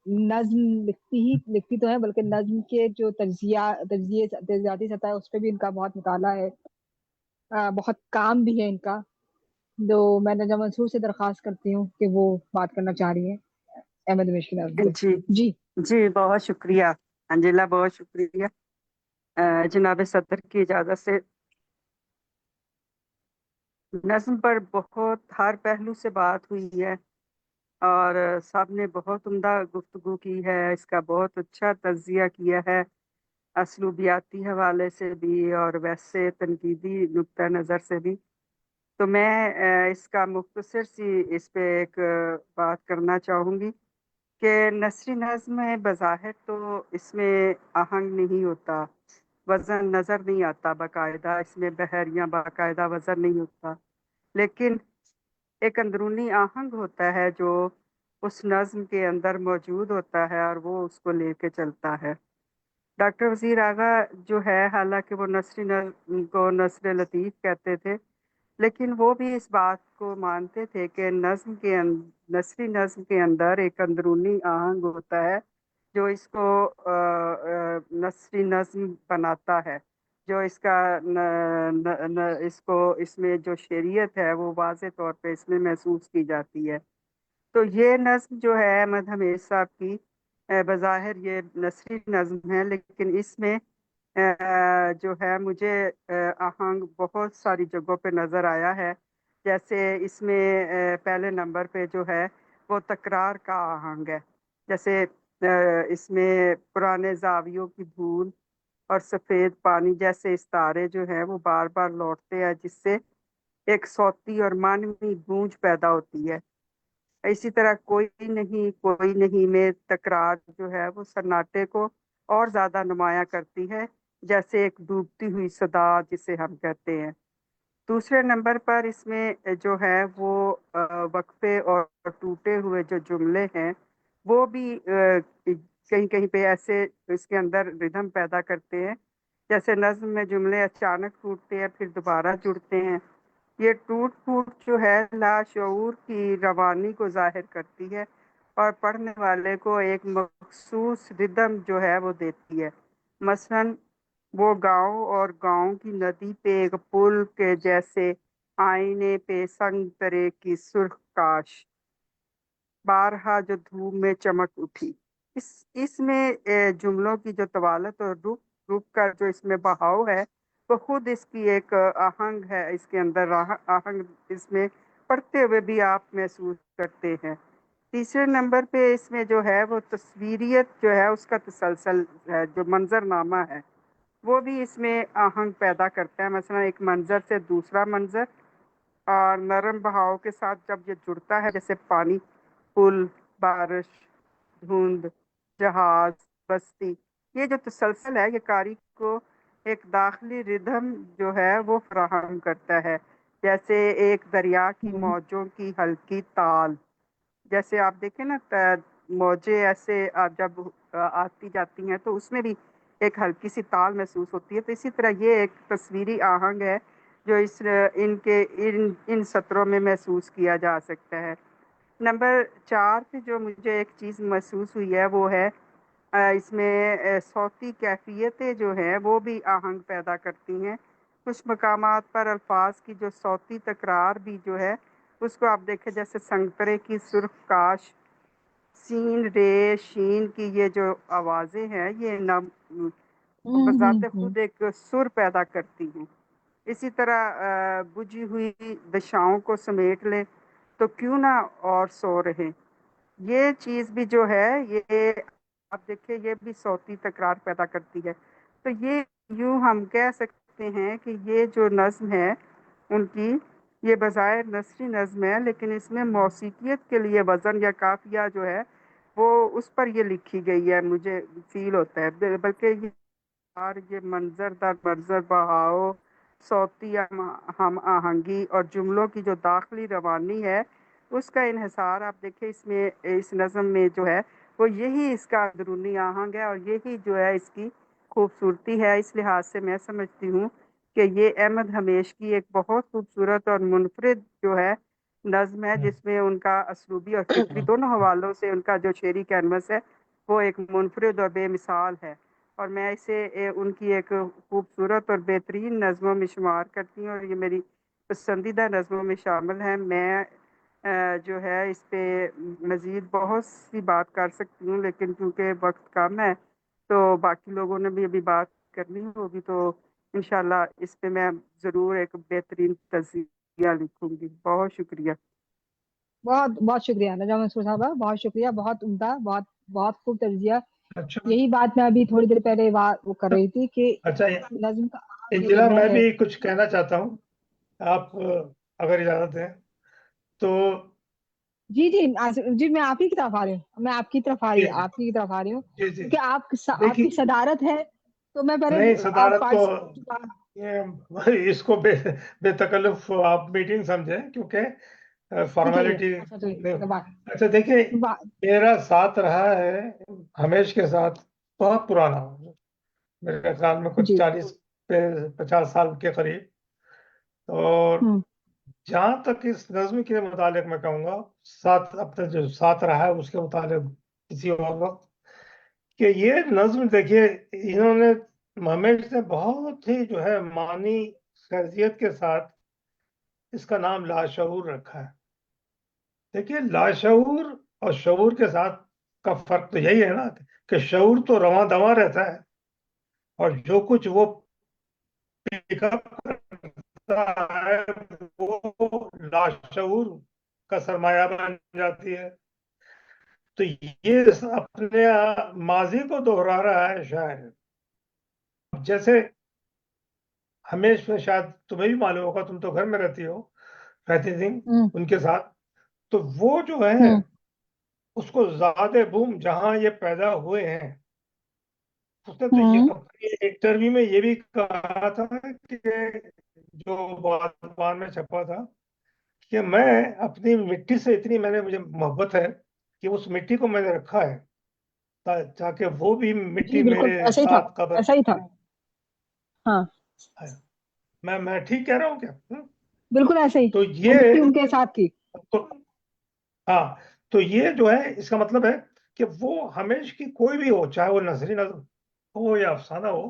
نظم لکھتی تو ہے، بلکہ نظم کے جو تجزیاتی سطح ہے اس پہ بھی ان کا بہت مطالعہ ہے، بہت کام بھی ہے ان کا۔ تو میں نجا منصور سے درخواست کرتی ہوں کہ وہ بات کرنا چاہ رہی ہیں احمد ہمیش کی نظم پہ۔ جی جی جی، بہت شکریہ انجلا، بہت شکریہ۔ جناب صدر کی اجازت سے نظم پر بہت ہر پہلو سے بات ہوئی ہے، اور سب نے بہت عمدہ گفتگو کی ہے، اس کا بہت اچھا تجزیہ کیا ہے، اسلوبیاتی حوالے سے بھی اور ویسے تنقیدی نقطہ نظر سے بھی۔ تو میں اس کا مختصر سی اس پہ ایک بات کرنا چاہوں گی کہ نثری نظم میں بظاہر تو اس میں آہنگ نہیں ہوتا، وزن نظر نہیں آتا باقاعدہ، اس میں بحر یا باقاعدہ وزن نہیں ہوتا، لیکن ایک اندرونی آہنگ ہوتا ہے جو اس نظم کے اندر موجود ہوتا ہے، اور وہ اس کو لے کے چلتا ہے۔ ڈاکٹر وزیر آغا جو ہے، حالانکہ وہ نثری نظم کو نثر لطیف کہتے تھے، لیکن وہ بھی اس بات کو مانتے تھے کہ نثری نظم کے اندر ایک اندرونی آہنگ ہوتا ہے جو اس کو نثری نظم بناتا ہے، جو اس میں جو شعریت ہے وہ واضح طور پہ اس میں محسوس کی جاتی ہے۔ تو یہ نظم جو ہے احمد ہمیش صاحب کی، بظاہر یہ نثری نظم ہے، لیکن اس میں جو ہے مجھے آہنگ بہت ساری جگہوں پہ نظر آیا ہے۔ جیسے اس میں پہلے نمبر پہ جو ہے وہ تکرار کا آہنگ ہے، جیسے اس میں پرانے زاویوں کی دھول اور سفید پانی جیسے استعارے جو ہیں وہ بار بار لوٹتے ہیں، جس سے ایک صوتی اور معنوی گونج پیدا ہوتی ہے۔ اسی طرح کوئی نہیں میں تکرار جو ہے وہ سناٹے کو اور زیادہ نمایاں کرتی ہے، جیسے ایک ڈوبتی ہوئی صدا جسے ہم کہتے ہیں۔ دوسرے نمبر پر اس میں جو ہے وہ وقفے اور ٹوٹے ہوئے جو جملے ہیں وہ بھی کہیں کہیں پہ ایسے اس کے اندر ردھم پیدا کرتے ہیں، جیسے نظم میں جملے اچانک ٹوٹتے ہیں پھر دوبارہ جڑتے ہیں۔ یہ ٹوٹ پھوٹ جو ہے لاشعور کی روانی کو ظاہر کرتی ہے اور پڑھنے والے کو ایک مخصوص ردم جو ہے وہ دیتی ہے۔ مثلاً وہ گاؤں اور گاؤں کی ندی پہ ایک پل کے جیسے آئینے پہ سنگ ترے کی سرخ کاش بارہا جو دھوپ میں چمک اٹھی. اس میں جملوں کی جو طوالت اور رک کا جو اس میں بہاؤ ہے وہ خود اس کی ایک آہنگ ہے. اس کے اندر آہنگ اس میں پڑھتے ہوئے بھی آپ محسوس کرتے ہیں. تیسرے نمبر پہ اس میں جو ہے وہ تصویریت جو ہے اس کا تسلسل ہے، جو منظر نامہ ہے وہ بھی اس میں آہنگ پیدا کرتا ہے. مثلا ایک منظر سے دوسرا منظر اور نرم بہاؤ کے ساتھ جب یہ جڑتا ہے، جیسے پانی، پل، بارش، دھند، جہاز، بستی، یہ جو تسلسل ہے یہ قاری کو ایک داخلی ردھم جو ہے وہ فراہم کرتا ہے. جیسے ایک دریا کی موجوں کی ہلکی تال، جیسے آپ دیکھیں نا موجیں ایسے جب آتی جاتی ہیں تو اس میں بھی ایک ہلکی سی تال محسوس ہوتی ہے. تو اسی طرح یہ ایک تصویری آہنگ ہے جو ان سطروں میں محسوس کیا جا سکتا ہے. نمبر 4 پہ جو مجھے ایک چیز محسوس ہوئی ہے وہ ہے اس میں صوتی کیفیتیں جو ہیں وہ بھی آہنگ پیدا کرتی ہیں. کچھ مقامات پر الفاظ کی جو صوتی تکرار بھی جو ہے اس کو آپ دیکھیں، جیسے سنگترے کی سرخ کاش، سین رے شین کی یہ جو آوازیں ہیں یہ بذات خود ایک سر پیدا کرتی ہیں. اسی طرح بجھی ہوئی دشاؤں کو سمیٹ لیں تو کیوں نہ اور سو رہے، یہ چیز بھی جو ہے یہ آپ دیکھیں یہ بھی صوتی تکرار پیدا کرتی ہے. تو یہ یوں ہم کہہ سکتے ہیں کہ یہ جو نظم ہے ان کی، یہ بظاہر نثری نظم ہے لیکن اس میں موسیقیت کے لیے وزن یا قافیہ جو ہے وہ اس پر یہ لکھی گئی ہے، مجھے فیل ہوتا ہے. بلکہ یہ منظر در منظر بہاؤ، صوتی ہم آہنگی اور جملوں کی جو داخلی روانی ہے اس کا انحصار آپ دیکھیں اس میں، اس نظم میں جو ہے وہ یہی اس کا اندرونی آہنگ ہے اور یہی جو ہے اس کی خوبصورتی ہے. اس لحاظ سے میں سمجھتی ہوں کہ یہ احمد حمیش کی ایک بہت خوبصورت اور منفرد جو ہے نظم ہے، جس میں ان کا اسلوبی اور فکری دونوں حوالوں سے ان کا جو شعری کینوس ہے وہ ایک منفرد اور بے مثال ہے. اور میں اسے ان کی ایک خوبصورت اور بہترین نظموں میں شمار کرتی ہوں اور یہ میری پسندیدہ نظموں میں شامل ہیں. میں جو ہے اس پہ مزید بہت سی بات کر سکتی ہوں لیکن کیونکہ وقت کم ہے تو باقی لوگوں نے بھی ابھی بات کرنی ہوگی، تو انشاءاللہ اس پہ میں ضرور ایک بہترین تجزیہ لکھوں گی. بہت شکریہ. بہت بہت شکریہ نجمہ منصور صاحبہ، بہت شکریہ، بہت عمدہ، بہت بہت خوب تجزیہ. اچھا یہی بات میں ابھی تھوڑی دیر پہلے وہ کر رہی تھی کہ اچھا نظم کا جو انجلا، لمحہ میں ہے. بھی کچھ کہنا چاہتا ہوں، آپ اگر اجازت ہے تو. جی جی جی، میں آپ ہی کی طرف آ رہی ہوں، میں آپ کی طرف آ رہی جی ہوں، آپ کی طرف آ رہی ہوں جی جی کیونکہ آپ دیکھیے، کی صدارت ہے تو میں پہلے نہیں آپ صدارت تو پارٹس. اس کو بے تکلف آپ میٹنگ سمجھیں کیونکہ ٹھیک ہے. فارمیلٹی. اچھا ٹھیک ہے. اچھا دیکھیں، میرا ساتھ رہا ہے ہمیش کے ساتھ بہت پرانا، میرے خیال میں کچھ جی 40-50 سال کے قریب. اور جہاں تک اس نظم کے متعلق میں کہوں گا، اپنے جو ساتھ رہا ہے اس کے متعلق کسی اور وقت، کہ یہ نظم دیکھیے انہوں نے ہمیش نے بہت ہی جو ہے معنی خیزیت کے ساتھ اس کا نام لاشعور رکھا ہے. دیکھیے لاشعور اور شعور کے ساتھ کا فرق تو یہی ہے نا کہ شعور تو رواں دواں رہتا ہے اور جو کچھ وہ پک اپ کرتا ہے وہ لاشعور کا سرمایہ بن جاتی ہے. تو یہ اپنے ماضی کو دوہرا رہا ہے شاعر. جیسے ہمیش میں، شاید تمہیں بھی معلوم ہوگا، تم تو گھر میں رہتی تھی ان کے ساتھ، تو وہ جو ہے اس کو زاد بوم جہاں یہ پیدا ہوئے ہیں، اس نے تو یہ اپنی انٹرویو میں یہ بھی کہا تھا کہ جو بادبان میں چھپا تھا کہ میں اپنی مٹی سے اتنی مجھے محبت ہے کہ اس مٹی کو میں نے رکھا ہے تاکہ وہ بھی مٹی جی بالکل میرے ایسا ہی تھا، ساتھ قبر ایسا ہی تھا. ہاں ہے. میں ٹھیک کہہ رہا ہوں کیا؟ بالکل ایسا ہی، تو وہ یہ مٹی ان کے ساتھ تھی. ہاں، تو یہ جو ہے اس کا مطلب ہے کہ وہ ہمیش کی کوئی بھی ہو، چاہے وہ نثری نظم ہو یا افسانہ ہو،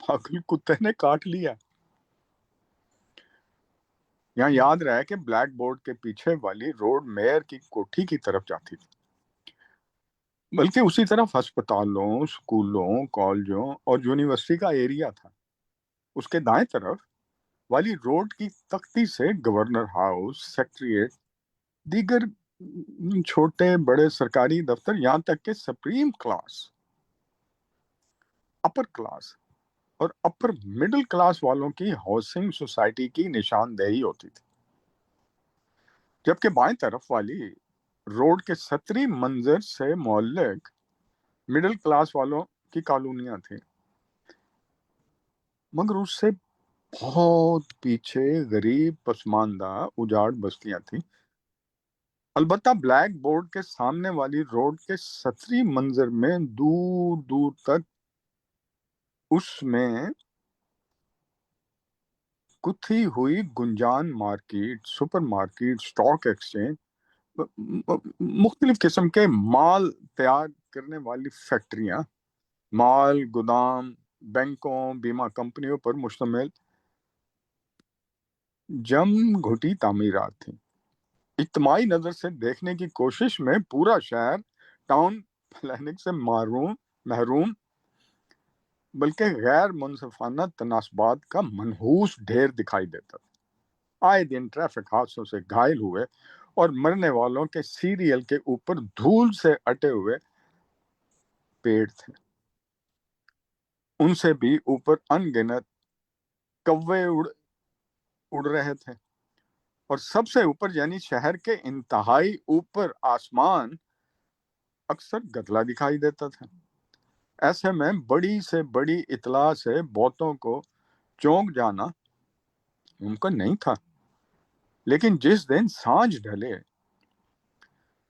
پاگل کتے نے کاٹ لیا۔ یہاں یاد رہے کہ بلیک بورڈ کے پیچھے والی روڈ میئر کی کوٹھی کی طرف جاتی تھی، بلکہ اسی طرف ہسپتالوں، اسکولوں، کالجوں اور یونیورسٹی کا ایریا تھا۔ اس کے دائیں طرف والی روڈ کی تختی سے گورنر ہاؤس، سیکریٹریٹ، دیگر چھوٹے بڑے سرکاری دفتر، یہاں تک کہ سپریم کلاس، اپر کلاس اور اپر مڈل کلاس والوں کی ہاؤسنگ سوسائٹی کی نشاندہی ہوتی تھی، جبکہ بائیں طرف والی روڈ کے سطری منظر سے معلق مڈل کلاس والوں کی کالونیاں تھیں، مگر اس سے بہت پیچھے غریب پسماندہ اجاڑ بستیاں تھیں۔ البتہ بلیک بورڈ کے سامنے والی روڈ کے سطری منظر میں دور دور تک اس میں گتھی ہوئی گنجان market, super market, stock exchange, مختلف قسم کے مال تیار کرنے والی فیکٹریاں، مال گودام، بینکوں، بیمہ کمپنیوں پر مشتمل جم گھٹی تعمیرات تھیں۔ اجتماعی نظر سے دیکھنے کی کوشش میں پورا شہر ٹاؤن پلاننگ سے محروم بلکہ غیر منصفانہ تناسبات کا منحوس ڈھیر دکھائی دیتا تھا۔ آئے دن ٹریفک حادثوں سے گھائل ہوئے اور مرنے والوں کے سیریل کے اوپر دھول سے اٹے ہوئے پیڑ تھے، ان سے بھی اوپر ان گنت کوے اڑ رہے تھے، اور سب سے اوپر یعنی شہر کے انتہائی اوپر آسمان اکثر گدلا دکھائی دیتا تھا۔ ایسے میں بڑی سے بڑی اطلاع سے بوتوں کو چونک جانا ممکن نہیں تھا، لیکن جس دن سانجھ ڈھلے،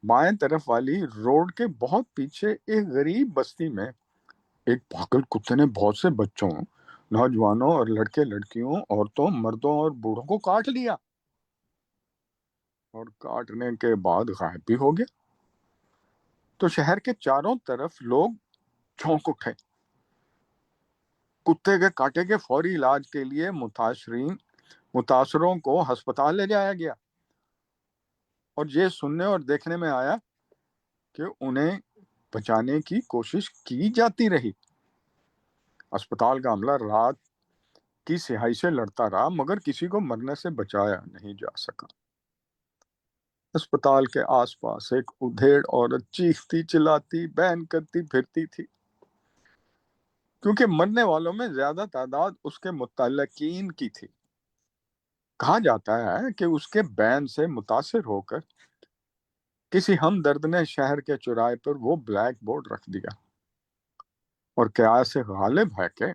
بائیں طرف والی روڈ کے بہت پیچھے ایک غریب بستی میں ایک پاگل کتے نے بہت سے بچوں، نوجوانوں اور لڑکے لڑکیوں، عورتوں، مردوں اور بوڑھوں کو کاٹ لیا، اور کاٹنے کے بعد غائب بھی ہو گیا۔ تو شہر کے چاروں طرف لوگ چونک اٹھے۔ کتے کے کاٹے کے فوری علاج کے لیے متاثروں کو ہسپتال لے جایا گیا، اور یہ سننے اور دیکھنے میں آیا کہ انہیں بچانے کی کوشش کی جاتی رہی۔ اسپتال کا عملہ رات کی سیاہی سے لڑتا رہا، مگر کسی کو مرنے سے بچایا نہیں جا سکا۔ اسپتال کے آس پاس ایک ادھیڑ عورت چیختی چلاتی بین کرتی پھرتی تھی، کیونکہ مرنے والوں میں زیادہ تعداد اس کے متعلقین کی تھی۔ کہا جاتا ہے کہ اس کے بین سے متاثر ہو کر کسی ہمدرد نے شہر کے چوراہے پر وہ بلیک بورڈ رکھ دیا، اور قیاس سے غالب ہے کہ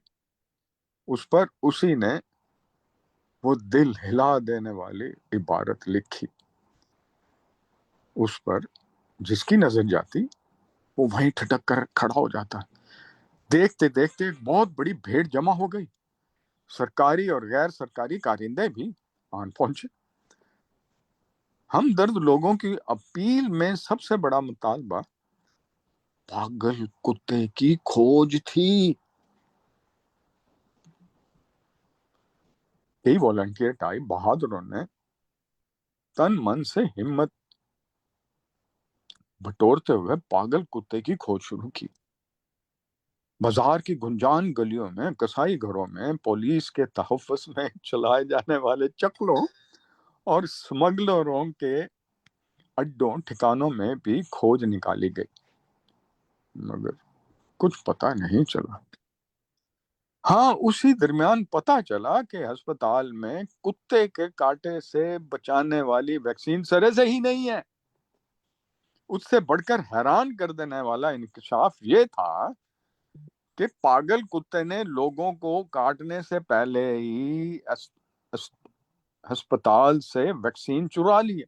اس پر اسی نے وہ دل ہلا دینے والی عبارت لکھی۔ اس پر جس کی نظر جاتی وہ وہیں ٹھٹک کر کھڑا ہو جاتا۔ دیکھتے دیکھتے ایک بہت بڑی بھیڑ جمع ہو گئی، سرکاری اور غیر سرکاری کارندے بھی آن پہنچے۔ ہمدرد لوگوں کی اپیل میں سب سے بڑا مطالبہ پاگل کتے کی کھوج تھی۔ کئی والنٹیئر ٹائپ بہادروں نے تن من سے ہمت بٹورتے ہوئے پاگل کتے کی کھوج شروع کی۔ بازار کی گنجان گلیوں میں، کسائی گھروں میں، پولیس کے تحفظ میں چلائے جانے والے چکلوں اور سمگلروں کے اڈوں ٹھکانوں میں بھی کھوج نکالی گئی، مگر کچھ پتہ نہیں چلا۔ ہاں، اسی درمیان پتہ چلا کہ ہسپتال میں کتے کے کاٹے سے بچانے والی ویکسین سرے سے ہی نہیں ہے۔ اس سے بڑھ کر حیران کر دینے والا انکشاف یہ تھا کہ پاگل کتے نے لوگوں کو کاٹنے سے پہلے ہی ہسپتال سے ویکسین چرا لی،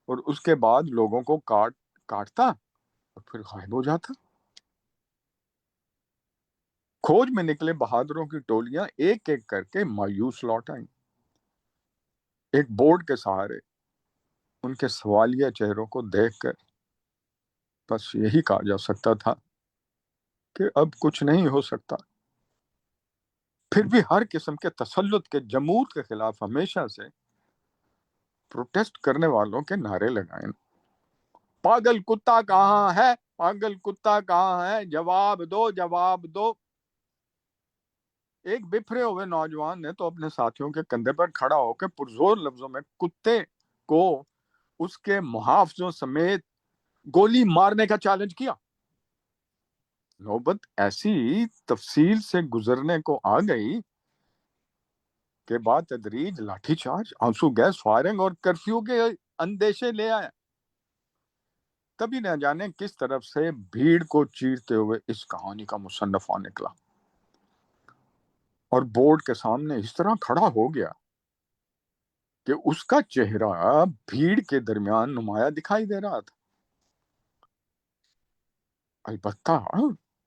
اور اس کے بعد لوگوں کو کاٹتا اور پھر غائب ہو جاتا۔ کھوج میں نکلے بہادروں کی ٹولیاں ایک ایک کر کے مایوس لوٹ آئیں، ایک بورڈ کے سہارے۔ ان کے سوالیہ چہروں کو دیکھ کر بس یہی کہا جا سکتا تھا کہ اب کچھ نہیں ہو سکتا۔ پھر بھی ہر قسم کے تسلط کے جمود کے خلاف ہمیشہ سے پروٹیسٹ کرنے والوں کے نعرے لگائیں. پاگل کتا کہاں ہے، پاگل کتا کہاں ہے، جواب دو جواب دو. ایک بفرے ہوئے نوجوان نے تو اپنے ساتھیوں کے کندھے پر کھڑا ہو کے پرزور لفظوں میں کتے کو اس کے محافظوں سمیت گولی مارنے کا چیلنج کیا. نوبت ایسی تفصیل سے گزرنے کو آ گئی کہ بعد تدریج لاٹھی چارج، آنسو گیس فائرنگ اور کرفیو کے اندیشے لے آئے. تبھی نہ جانے کس طرف سے بھیڑ کو چیرتے ہوئے اس کہانی کا مصنفہ نکلا اور بورڈ کے سامنے اس طرح کھڑا ہو گیا کہ اس کا چہرہ بھیڑ کے درمیان نمایاں دکھائی دے رہا تھا. البتہ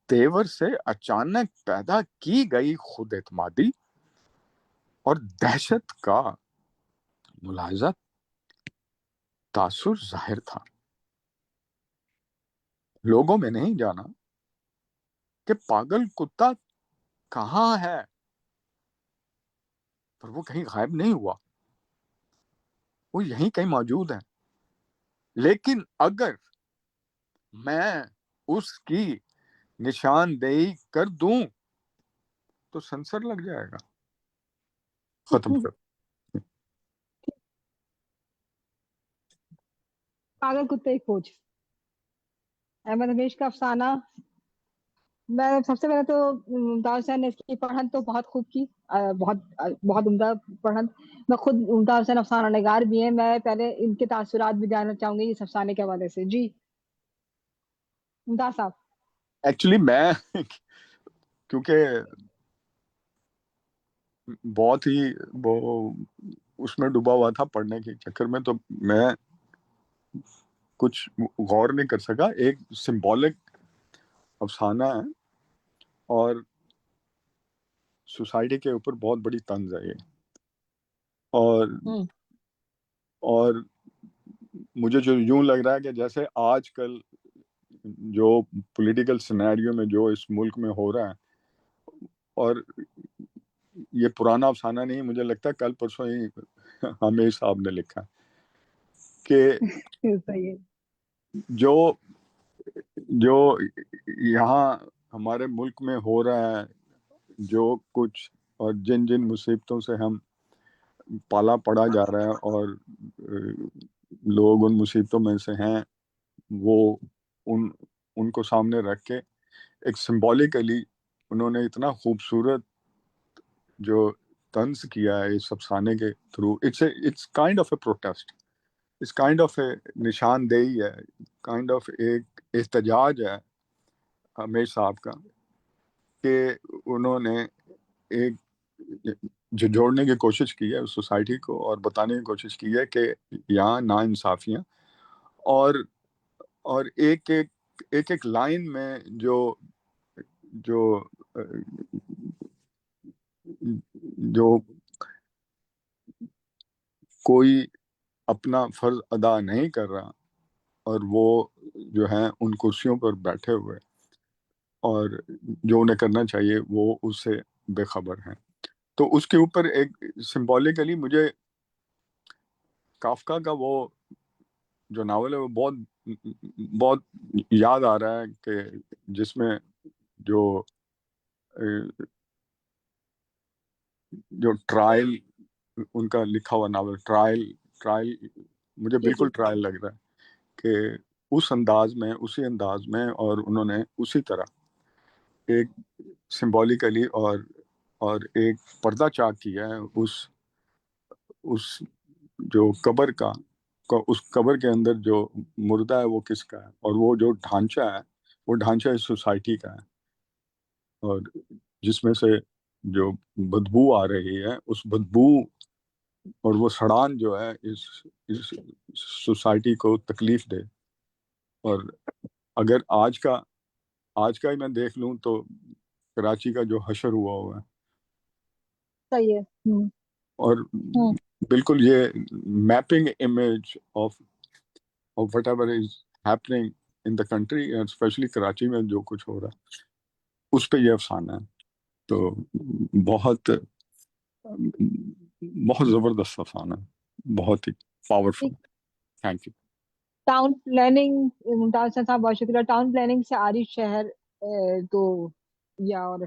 تیور سے اچانک پیدا کی گئی خود اعتمادی اور دہشت کا ملاحظہ تاثر ظاہر تھا. لوگوں میں نہیں جانا کہ پاگل کتا کہاں ہے، پر وہ کہیں غائب نہیں ہوا، وہ یہیں کہیں موجود ہے. لیکن اگر میں اس کی نشاندہی کر دوں تو سنسر لگ جائے گا. ختم کر. پاگل کتے کی کھوج، احمد ہمیش کا افسانہ. میں سب سے پہلے تو ممتاز حسین نے اس کی پڑھن تو بہت خوب کی، بہت عمدہ پڑھن. میں خود ممتاز حسین افسانہ نگار بھی ہیں. میں پہلے ان کے تاثرات بھی جاننا چاہوں گی اس افسانے کے حوالے سے. جی ممتاز صاحب. ایکچولی میں کیونکہ بہت ہی وہ اس میں ڈوبا ہوا تھا پڑھنے کے چکر میں، تو میں کچھ غور نہیں کر سکا. ایک سمبولک افسانہ ہے اور سوسائٹی کے اوپر بہت بڑی طنز ہے یہ. اور مجھے جو یوں لگ رہا ہے کہ جیسے آج کل جو پولیٹیکل سینیریو میں جو اس ملک میں ہو رہا ہے، اور یہ پرانا افسانہ نہیں، مجھے لگتا ہے کل پرسوں ہی ہمیں صاحب نے لکھا کہ جو یہاں ہمارے ملک میں ہو رہا ہے، جو کچھ اور جن مصیبتوں سے ہم پالا پڑا جا رہا ہے اور لوگ ان مصیبتوں میں سے ہیں، وہ ان کو سامنے رکھ کے ایک سمبولیکلی انہوں نے اتنا خوبصورت جو طنز کیا ہے اس افسانے کے through. It's kind of a protest, it's kind of a نشاندہی ہے، کائنڈ آف ایک احتجاج ہے ہمیش صاحب کا، کہ انہوں نے ایک جو جوڑنے کی کوشش کی ہے سوسائٹی کو اور بتانے کی کوشش کی ہے کہ یہاں نا انصافیاں اور ایک لائن میں جو کوئی اپنا فرض ادا نہیں کر رہا اور وہ جو ہیں ان کرسیوں پر بیٹھے ہوئے اور جو انہیں کرنا چاہیے وہ اس سے بے خبر ہیں. تو اس کے اوپر ایک سمبولیکلی مجھے کافکا کا وہ جو ناول ہے وہ بہت یاد آ رہا ہے، کہ جس میں جو ٹرائل ان کا لکھا ہوا ناول ٹرائل مجھے بالکل ٹرائل لگ رہا ہے کہ اس انداز میں، اسی انداز میں، اور انہوں نے اسی طرح ایک سمبولیکلی اور ایک پردہ چاک کیا ہے اس جو قبر کا، اس قبر کے اندر جو مردہ ہے وہ کس کا ہے، اور وہ جو ڈھانچہ ہے وہ ڈھانچہ اس سوسائٹی کا ہے، اور جس میں سے جو بدبو آ رہی ہے اس بدبو اور وہ سڑان جو ہے اس سوسائٹی کو تکلیف دے. اور اگر آج کا ہی میں دیکھ لوں تو کراچی کا جو حشر ہوا ہے، صحیح ہے، اور بالکل یہ mapping image of whatever is happening in the country, especially Karachi میں جو کچھ ہو رہا ہے، اس پہ یہ افسانہ ہے. تو بہت بہت زبردست افسانہ، بہت ہی powerful. Thank you. Town planning, Mumtaz Hasan sahab بہت شکریہ. ٹاؤن پلاننگ سے آری شہر تو یا اور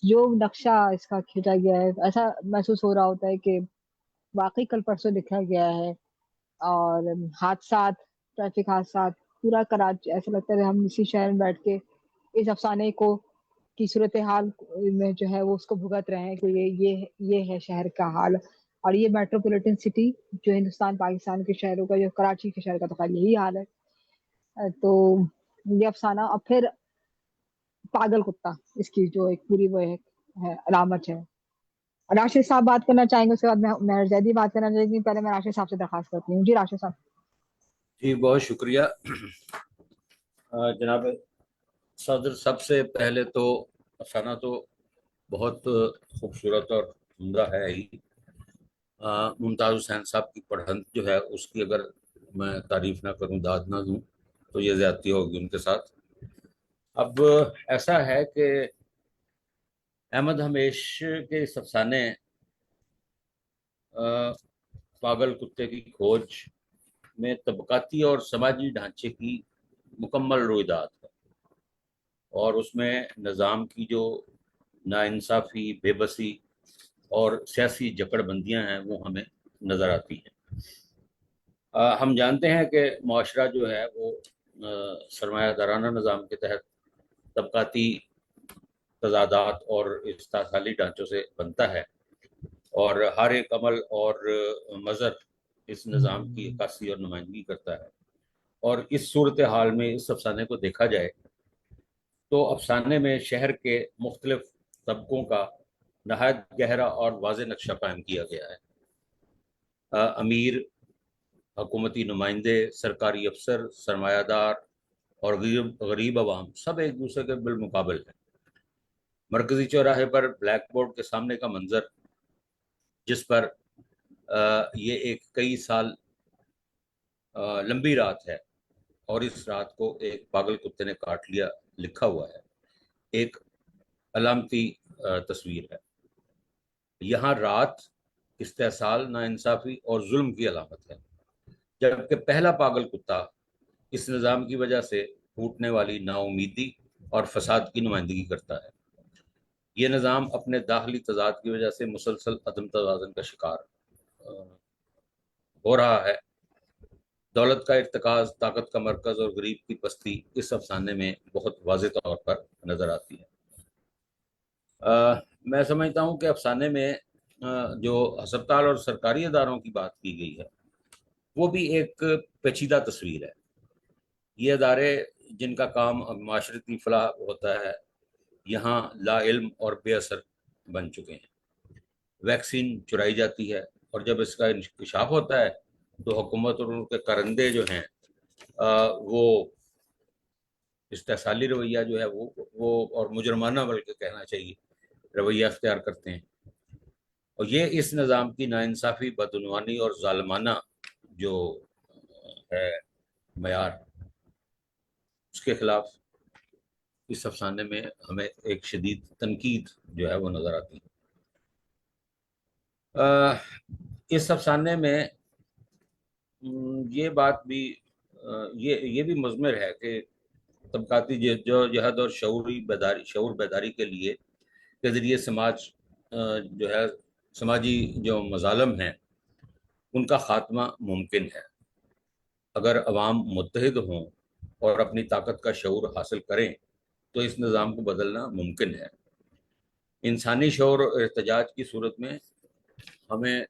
جو نقشہ اس کا کھینچا گیا ہے، ایسا محسوس ہو رہا ہوتا ہے کہ واقعی کل پرسوں لکھا گیا ہے. اور حادثات، ٹریفک حادثات، پورا کراچی ایسا لگتا ہے کہ ہم اسی شہر میں بیٹھ کے اس افسانے کو کی صورتحال میں جو ہے وہ اس کو بھگت رہے ہیں کہ یہ ہے شہر کا حال. اور یہ میٹروپولیٹن سٹی جو ہندوستان پاکستان کے شہروں کا، جو کراچی کے شہر کا تو خیر یہی حال ہے. تو یہ افسانہ، اور پھر پاگل کتا اس کی جو ایک پوری وہ ہے علامت ہے. راشد صاحب بات کرنا چاہیں گے، اس کے بعد میں مہر زیدی بات کرنا چاہوں گی. پہلے میں راشد صاحب سے درخواست کرتی ہوں. جی راشد صاحب. جی بہت شکریہ جناب صدر. سب سے پہلے تو افسانہ تو بہت خوبصورت اور عمدہ ہے ہی. ممتاز حسین صاحب کی پڑھن جو ہے اس کی اگر میں تعریف نہ کروں، داد نہ دوں تو یہ زیادتی ہوگی ان کے ساتھ. اب ایسا ہے کہ احمد ہمیش کے اس افسانے پاگل کتے کی کھوج میں طبقاتی اور سماجی ڈھانچے کی مکمل رویداد ہے، اور اس میں نظام کی جو ناانصافی، بے بسی اور سیاسی جکڑ بندیاں ہیں وہ ہمیں نظر آتی ہیں. ہم جانتے ہیں کہ معاشرہ جو ہے وہ سرمایہ دارانہ نظام کے تحت طبقاتی تضادات اور استحصالی ڈھانچوں سے بنتا ہے، اور ہر ایک عمل اور مظہر اس نظام کی عکاسی اور نمائندگی کرتا ہے. اور اس صورتحال میں اس افسانے کو دیکھا جائے تو افسانے میں شہر کے مختلف طبقوں کا نہایت گہرا اور واضح نقشہ قائم کیا گیا ہے. امیر، حکومتی نمائندے، سرکاری افسر، سرمایہ دار اور غریب عوام سب ایک دوسرے کے بالمقابل ہیں. مرکزی چوراہے پر بلیک بورڈ کے سامنے کا منظر، جس پر یہ ایک کئی سال لمبی رات ہے اور اس رات کو ایک پاگل کتے نے کاٹ لیا، لکھا ہوا ہے، ایک علامتی تصویر ہے. یہاں رات استحصال، ناانصافی اور ظلم کی علامت ہے، جبکہ پہلا پاگل کتا اس نظام کی وجہ سے پھوٹنے والی نا امیدی اور فساد کی نمائندگی کرتا ہے. یہ نظام اپنے داخلی تضاد کی وجہ سے مسلسل عدم توازن کا شکار ہو رہا ہے. دولت کا ارتکاز، طاقت کا مرکز اور غریب کی پستی اس افسانے میں بہت واضح طور پر نظر آتی ہے. میں سمجھتا ہوں کہ افسانے میں جو ہسپتال اور سرکاری اداروں کی بات کی گئی ہے وہ بھی ایک پیچیدہ تصویر ہے. یہ ادارے جن کا کام اب معاشرتی فلاح ہوتا ہے یہاں لا علم اور بے اثر بن چکے ہیں. ویکسین چرائی جاتی ہے، اور جب اس کا انکشاف ہوتا ہے تو حکومت اور ان کے کرندے جو ہیں وہ استحصالی رویہ جو ہے وہ اور مجرمانہ بلکہ کہنا چاہیے رویہ اختیار کرتے ہیں. اور یہ اس نظام کی ناانصافی، بدعنوانی اور ظالمانہ جو ہے معیار، اس کے خلاف اس افسانے میں ہمیں ایک شدید تنقید جو ہے وہ نظر آتی ہے. اس افسانے میں یہ بات بھی یہ بھی مضمر ہے کہ طبقاتی جہد اور شعور بیداری کے لیے کے ذریعے سماج جو ہے سماجی جو مظالم ہیں ان کا خاتمہ ممکن ہے اگر عوام متحد ہوں اور اپنی طاقت کا شعور حاصل کریں تو اس نظام کو بدلنا ممکن ہے. انسانی شعور اور احتجاج کی صورت میں ہمیں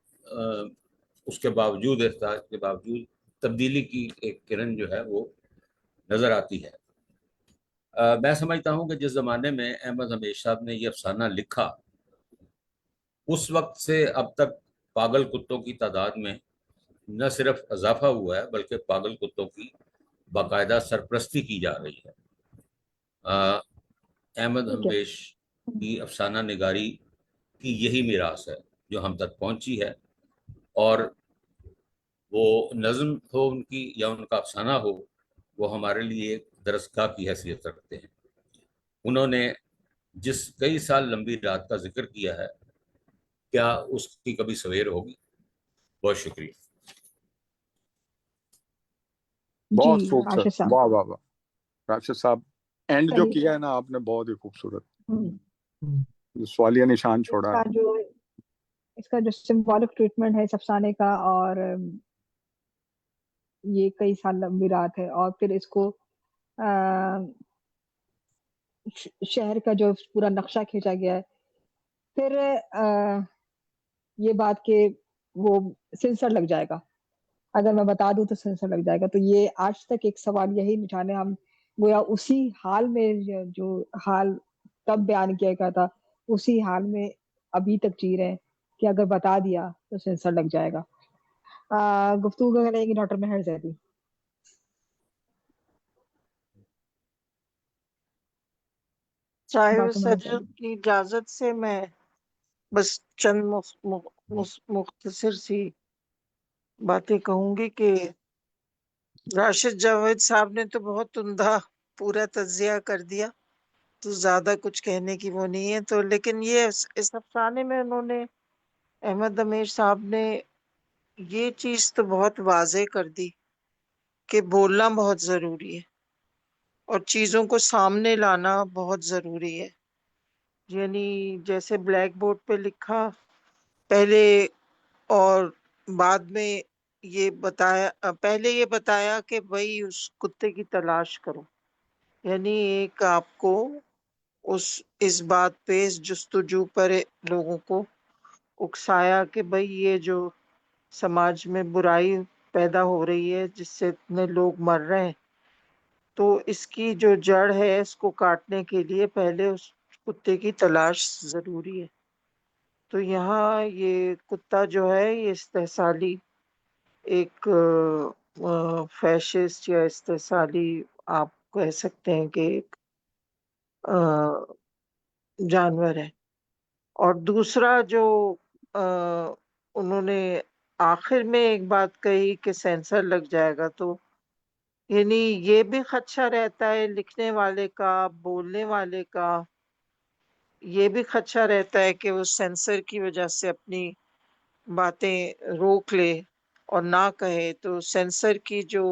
اس کے باوجود، احتجاج کے باوجود تبدیلی کی ایک کرن جو ہے وہ نظر آتی ہے. میں سمجھتا ہوں کہ جس زمانے میں احمد ہمیش صاحب نے یہ افسانہ لکھا اس وقت سے اب تک پاگل کتوں کی تعداد میں نہ صرف اضافہ ہوا ہے بلکہ پاگل کتوں کی باقاعدہ سرپرستی کی جا رہی ہے. احمد ہمیش کی افسانہ نگاری کی یہی میراث ہے جو ہم تک پہنچی ہے، اور وہ نظم ہو ان کی یا ان کا افسانہ ہو، وہ ہمارے لیے ایک درسگاہ کی حیثیت رکھتے ہیں. انہوں نے جس کئی سال لمبی رات کا ذکر کیا ہے، کیا اس کی کبھی سویر ہوگی؟ بہت شکریہ. بہت جی خوبصورت، راشد صاحب واہ واہ واہ راشد صاحب، اینڈ جو صحیح. کیا ہے نا آپ نے بہت ہی خوبصورت ہم. سوالیہ نشان اس چھوڑا کا ہے. جو سمبولک ٹریٹمنٹ ہے افسانے کا، اور یہ کئی سال لمبی رات ہے، اور پھر اس کو شہر کا جو پورا نقشہ کھینچا گیا ہے. پھر یہ بات کہ وہ سینسر لگ جائے گا، اگر میں بتا دوں تو سینسر لگ جائے گا. تو یہ آج تک ایک سوال یہی نشانے، ہم گویا اسی حال میں جو حال تب بیان کیا گیا تھا اسی حال میں ابھی تک جی رہے ہیں کہ اگر بتا دیا تو سینسر لگ جائے گا. گفتگو کریں گے ڈاکٹر مہر زیدی. صاحب ڈاکٹر مہر صدر زیدی کی اجازت سے میں بس چند مختصر سی باتیں کہوں گی کہ راشد جاوید صاحب نے تو بہت عمدہ پورا تجزیہ کر دیا، تو زیادہ کچھ کہنے کی وہ نہیں ہے. تو لیکن یہ اس افسانے میں انہوں نے، احمد امیر صاحب نے یہ چیز تو بہت واضح کر دی کہ بولنا بہت ضروری ہے اور چیزوں کو سامنے لانا بہت ضروری ہے. یعنی جیسے بلیک بورڈ پہ لکھا پہلے اور بعد میں یہ بتایا، پہلے یہ بتایا کہ بھائی اس کتے کی تلاش کرو، یعنی ایک آپ کو اس بات پہ، اس جستجو پر لوگوں کو اکسایا کہ بھائی یہ جو سماج میں برائی پیدا ہو رہی ہے جس سے اتنے لوگ مر رہے ہیں، تو اس کی جو جڑ ہے اس کو کاٹنے کے لیے پہلے اس کتے کی تلاش ضروری ہے. تو یہاں یہ کتا جو ہے یہ استحصالی ایک فیشسٹ یا استحصالی آپ کہہ سکتے ہیں کہ ایک جانور ہے. اور دوسرا جو انہوں نے آخر میں ایک بات کہی کہ سینسر لگ جائے گا، تو یعنی یہ بھی خدشہ رہتا ہے لکھنے والے کا، بولنے والے کا، یہ بھی خدشہ رہتا ہے کہ وہ سینسر کی وجہ سے اپنی باتیں روک لے اور نہ کہے. تو سینسر کی جو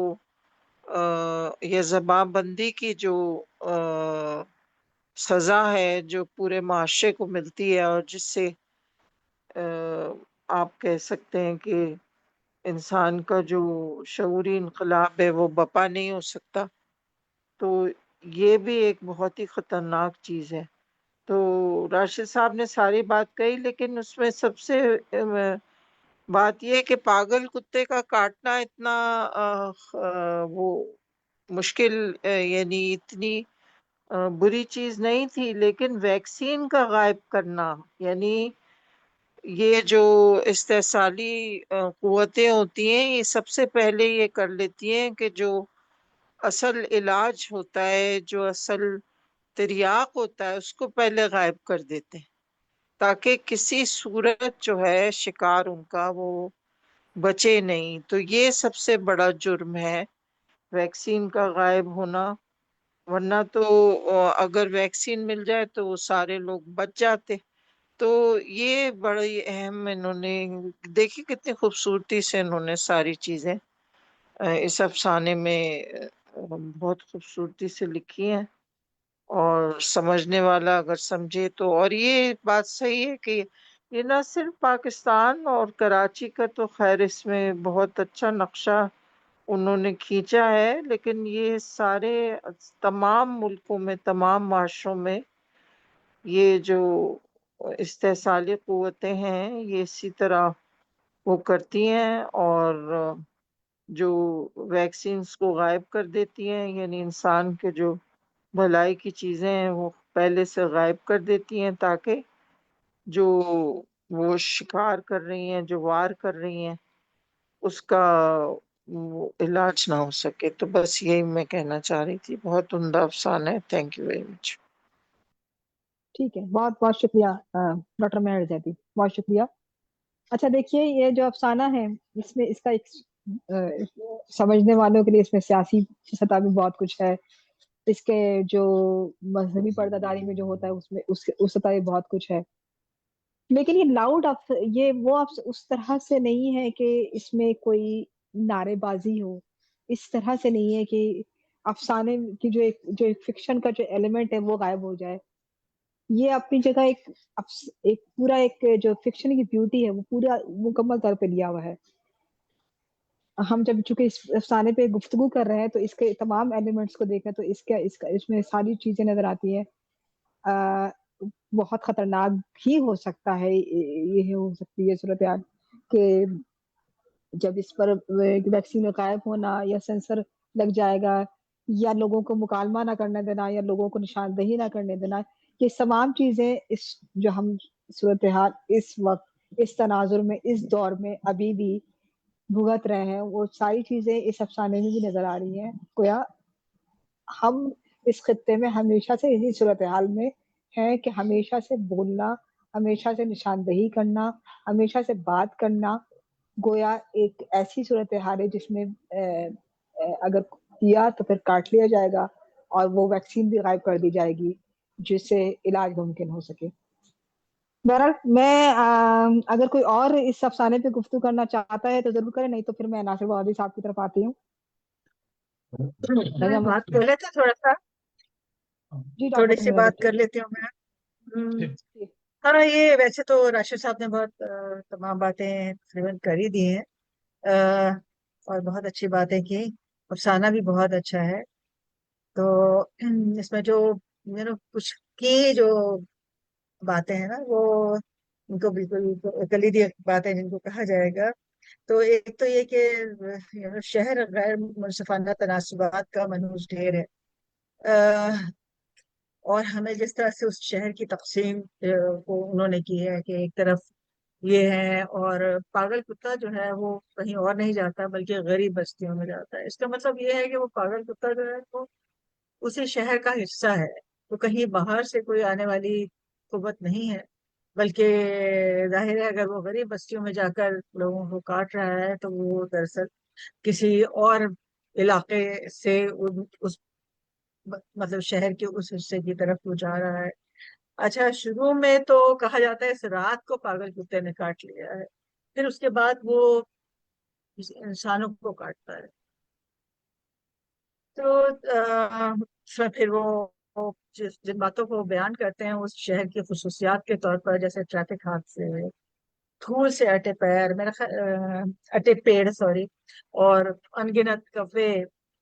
یا زبان بندی کی جو سزا ہے جو پورے معاشرے کو ملتی ہے اور جس سے آپ کہہ سکتے ہیں کہ انسان کا جو شعوری انقلاب ہے وہ بپا نہیں ہو سکتا، تو یہ بھی ایک بہت ہی خطرناک چیز ہے. تو راشد صاحب نے ساری بات کہی، لیکن اس میں سب سے بات یہ کہ پاگل کتے کا کاٹنا اتنا وہ مشکل یعنی اتنی بری چیز نہیں تھی، لیکن ویکسین کا غائب کرنا، یعنی یہ جو استحصالی قوتیں ہوتی ہیں یہ سب سے پہلے یہ کر لیتی ہیں کہ جو اصل علاج ہوتا ہے، جو اصل تریاق ہوتا ہے، اس کو پہلے غائب کر دیتے ہیں تاکہ کسی صورت جو ہے شکار ان کا وہ بچے نہیں. تو یہ سب سے بڑا جرم ہے ویکسین کا غائب ہونا، ورنہ تو اگر ویکسین مل جائے تو وہ سارے لوگ بچ جاتے. تو یہ بڑی اہم انہوں نے دیکھی، کتنی خوبصورتی سے انہوں نے ساری چیزیں اس افسانے میں بہت خوبصورتی سے لکھی ہیں، اور سمجھنے والا اگر سمجھے تو. اور یہ بات صحیح ہے کہ یہ نہ صرف پاکستان اور کراچی کا تو خیر اس میں بہت اچھا نقشہ انہوں نے کھینچا ہے، لیکن یہ سارے تمام ملکوں میں، تمام معاشروں میں یہ جو استحصالی قوتیں ہیں یہ اسی طرح وہ کرتی ہیں اور جو ویکسینز کو غائب کر دیتی ہیں، یعنی انسان کے جو بھلائی کی چیزیں ہیں وہ پہلے سے غائب کر دیتی ہیں تاکہ جو وہ شکار کر رہی ہیں، جو وار کر رہی ہیں، اس کا وہ علاج نہ ہو سکے. تو بس یہی میں کہنا چاہ رہی تھی. بہت عمدہ افسانہ ہے. Thank you very much. ٹھیک ہے، بہت بہت شکریہ ڈاکٹر مہر زیدی، بہت شکریہ. اچھا دیکھیے، یہ جو افسانہ ہے اس میں اس کا ایک سمجھنے والوں کے لیے اس میں سیاسی سطح بھی بہت کچھ ہے. اس کے جو مذہبی پردہ داری میں جو ہوتا ہے اس میں اس طرح بہت کچھ ہے. لیکن یہ لاؤڈ یہ وہ اس طرح سے نہیں ہے کہ اس میں کوئی نعرے بازی ہو، اس طرح سے نہیں ہے کہ افسانے کی جو ایک فکشن کا جو ایلیمنٹ ہے وہ غائب ہو جائے. یہ اپنی جگہ ایک پورا ایک جو فکشن کی بیوٹی ہے وہ پورا مکمل طور پہ لیا ہوا ہے. ہم جب چونکہ اس افسانے پہ گفتگو کر رہے ہیں تو اس کے تمام ایلیمنٹس کو دیکھیں تو اس میں ساری چیزیں نظر آتی ہیں. بہت خطرناک ہی ہو سکتا ہے، یہ ہو سکتی ہے صورتحال کہ جب اس پر ویکسین غائب ہونا یا سینسر لگ جائے گا یا لوگوں کو مکالمہ نہ کرنے دینا یا لوگوں کو نشاندہی نہ کرنے دینا، یہ تمام چیزیں جو ہم صورتحال اس وقت اس تناظر میں اس دور میں ابھی بھی بھگت رہے ہیں، وہ ساری چیزیں اس افسانے میں بھی نظر آ رہی ہیں. گویا ہم اس خطے میں ہمیشہ سے اسی صورتحال میں ہیں کہ ہمیشہ سے بولنا، ہمیشہ سے نشاندہی کرنا، ہمیشہ سے بات کرنا گویا ایک ایسی صورتحال ہے جس میں اگر کیا تو پھر کاٹ لیا جائے گا اور وہ ویکسین بھی غائب کر دی جائے گی جس سے علاج ممکن ہو سکے. بہرحال میں اگر کوئی اور اس افسانے پہ گفتگو کرنا چاہتا ہے تو ضرور کرے، نہیں تو پھر میں ناصر بابی صاحب کی طرف آتی ہوں. میں بات کر لیتے ہیں تھوڑا سا، جی تھوڑی ڈاکٹر سی منیر بات بتائیے. کر لیتی ہوں میں. ہاں یہ ویسے تو راشد صاحب نے بہت تمام باتیں تقریباً کر ہی دی ہیں، اور بہت اچھی باتیں کی. افسانہ بھی بہت اچھا ہے. تو اس میں جو کچھ کی جو باتیں ہیں نا وہ ان کو بالکل کلیدی باتیں جن کو کہا جائے گا. تو ایک تو یہ کہ شہر غیر منصفانہ تناسبات کا منحوس ڈھیر ہے، اور ہمیں جس طرح سے اس شہر کی تقسیم کو انہوں نے کی ہے کہ ایک طرف یہ ہے اور پاگل کتا جو ہے وہ کہیں اور نہیں جاتا بلکہ غریب بستیوں میں جاتا ہے. اس کا مطلب یہ ہے کہ وہ پاگل کتا جو ہے وہ اسی شہر کا حصہ ہے، وہ کہیں باہر سے کوئی آنے والی قوت نہیں ہے، بلکہ ظاہر ہے اگر وہ غریب بستیوں میں جا کر لوگوں کو کاٹ رہا ہے تو وہ دراصل کسی اور علاقے سے اس مطلب شہر کے اس حصے کی طرف وہ جا رہا ہے. اچھا، شروع میں تو کہا جاتا ہے اس رات کو پاگل کتے نے کاٹ لیا ہے، پھر اس کے بعد وہ انسانوں کو کاٹتا ہے. تو اس میں پھر وہ جن باتوں کو بیان کرتے ہیں اس شہر کی خصوصیات کے طور پر، جیسے ٹریفک حادثے، دھول سے اٹے پیر اٹے پیڑ سوری، اور انگنت کفے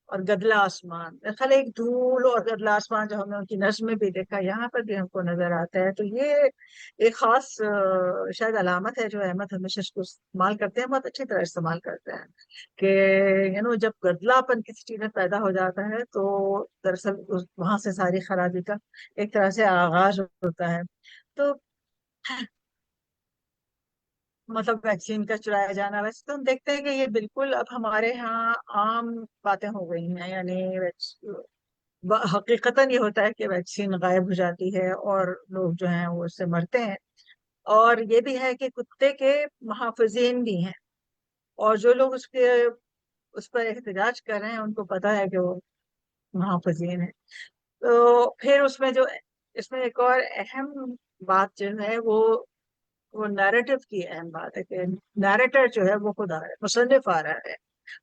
اور گدلا آسمان. میرا خیال ہے ایک دھول اور گدلا آسمان جو ہم نے ان کی نظم میں بھی دیکھا یہاں پر بھی ہم کو نظر آتا ہے. تو یہ ایک خاص شاید علامت ہے جو احمد ہمیشہ اس کو استعمال کرتے ہیں، بہت اچھی طرح استعمال کرتے ہیں کہ جب گدلا پن کسی چیز میں پیدا ہو جاتا ہے تو دراصل وہاں سے ساری خرابی کا ایک طرح سے آغاز ہوتا ہے. تو مطلب ویکسین کا چلایا جانا، ویسے تو ہم دیکھتے ہیں کہ یہ بالکل اب ہمارے ہاں عام باتیں ہو گئی ہیں. یعنی حقیقتاً یہ ہوتا ہے کہ ویکسین غائب ہو جاتی ہے اور لوگ جو ہیں وہ اس سے مرتے ہیں. اور یہ بھی ہے کہ کتے کے محافظین بھی ہیں، اور جو لوگ اس پر احتجاج کر رہے ہیں ان کو پتا ہے کہ وہ محافظین ہیں. تو پھر اس میں ایک اور اہم بات جو ہے وہ نیریٹو کی اہم بات ہے کہ نیریٹر جو ہے وہ خود آ رہا ہے، مصنف آ رہا ہے.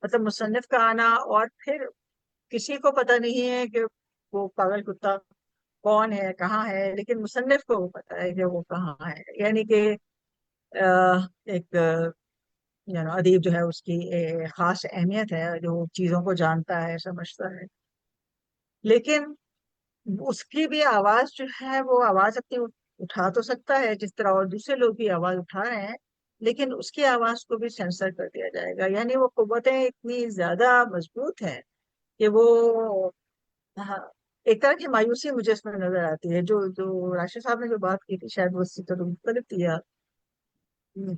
مطلب مصنف کا آنا، اور پھر کسی کو پتہ نہیں ہے کہ وہ پاگل کتا کون ہے، کہاں ہے، لیکن مصنف کو وہ پتہ ہے کہ وہ کہاں ہے. یعنی کہ ایک ادیب جو ہے اس کی خاص اہمیت ہے جو چیزوں کو جانتا ہے، سمجھتا ہے. لیکن اس کی بھی آواز جو ہے وہ آواز اپنی اٹھا تو سکتا ہے جس طرح اور دوسرے لوگ بھی آواز اٹھا رہے ہیں، لیکن اس کی آواز کو بھی سینسر کر دیا جائے گا. یعنی وہ قوتیں اتنی زیادہ مضبوط ہیں کہ وہ ایک طرح کی مایوسی مجھے اس میں نظر آتی ہے. جو راشد صاحب نے جو بات کی تھی شاید وہ اسی طرح مختلف تھی،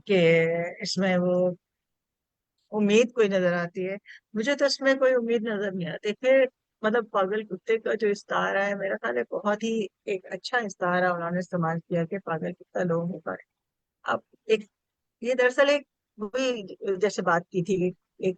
کہ اس میں وہ امید کوئی نظر آتی ہے. مجھے تو اس میں کوئی امید نظر نہیں آتی. پھر مطلب پاگل کتے کا جو استعارہ ہے میرا خیال ہے بہت ہی ایک اچھا استعارہ انہوں نے استعمال کیا کہ پاگل کتا لوگوں کا. اب یہ دراصل ایک وہی جیسے بات کی تھی ایک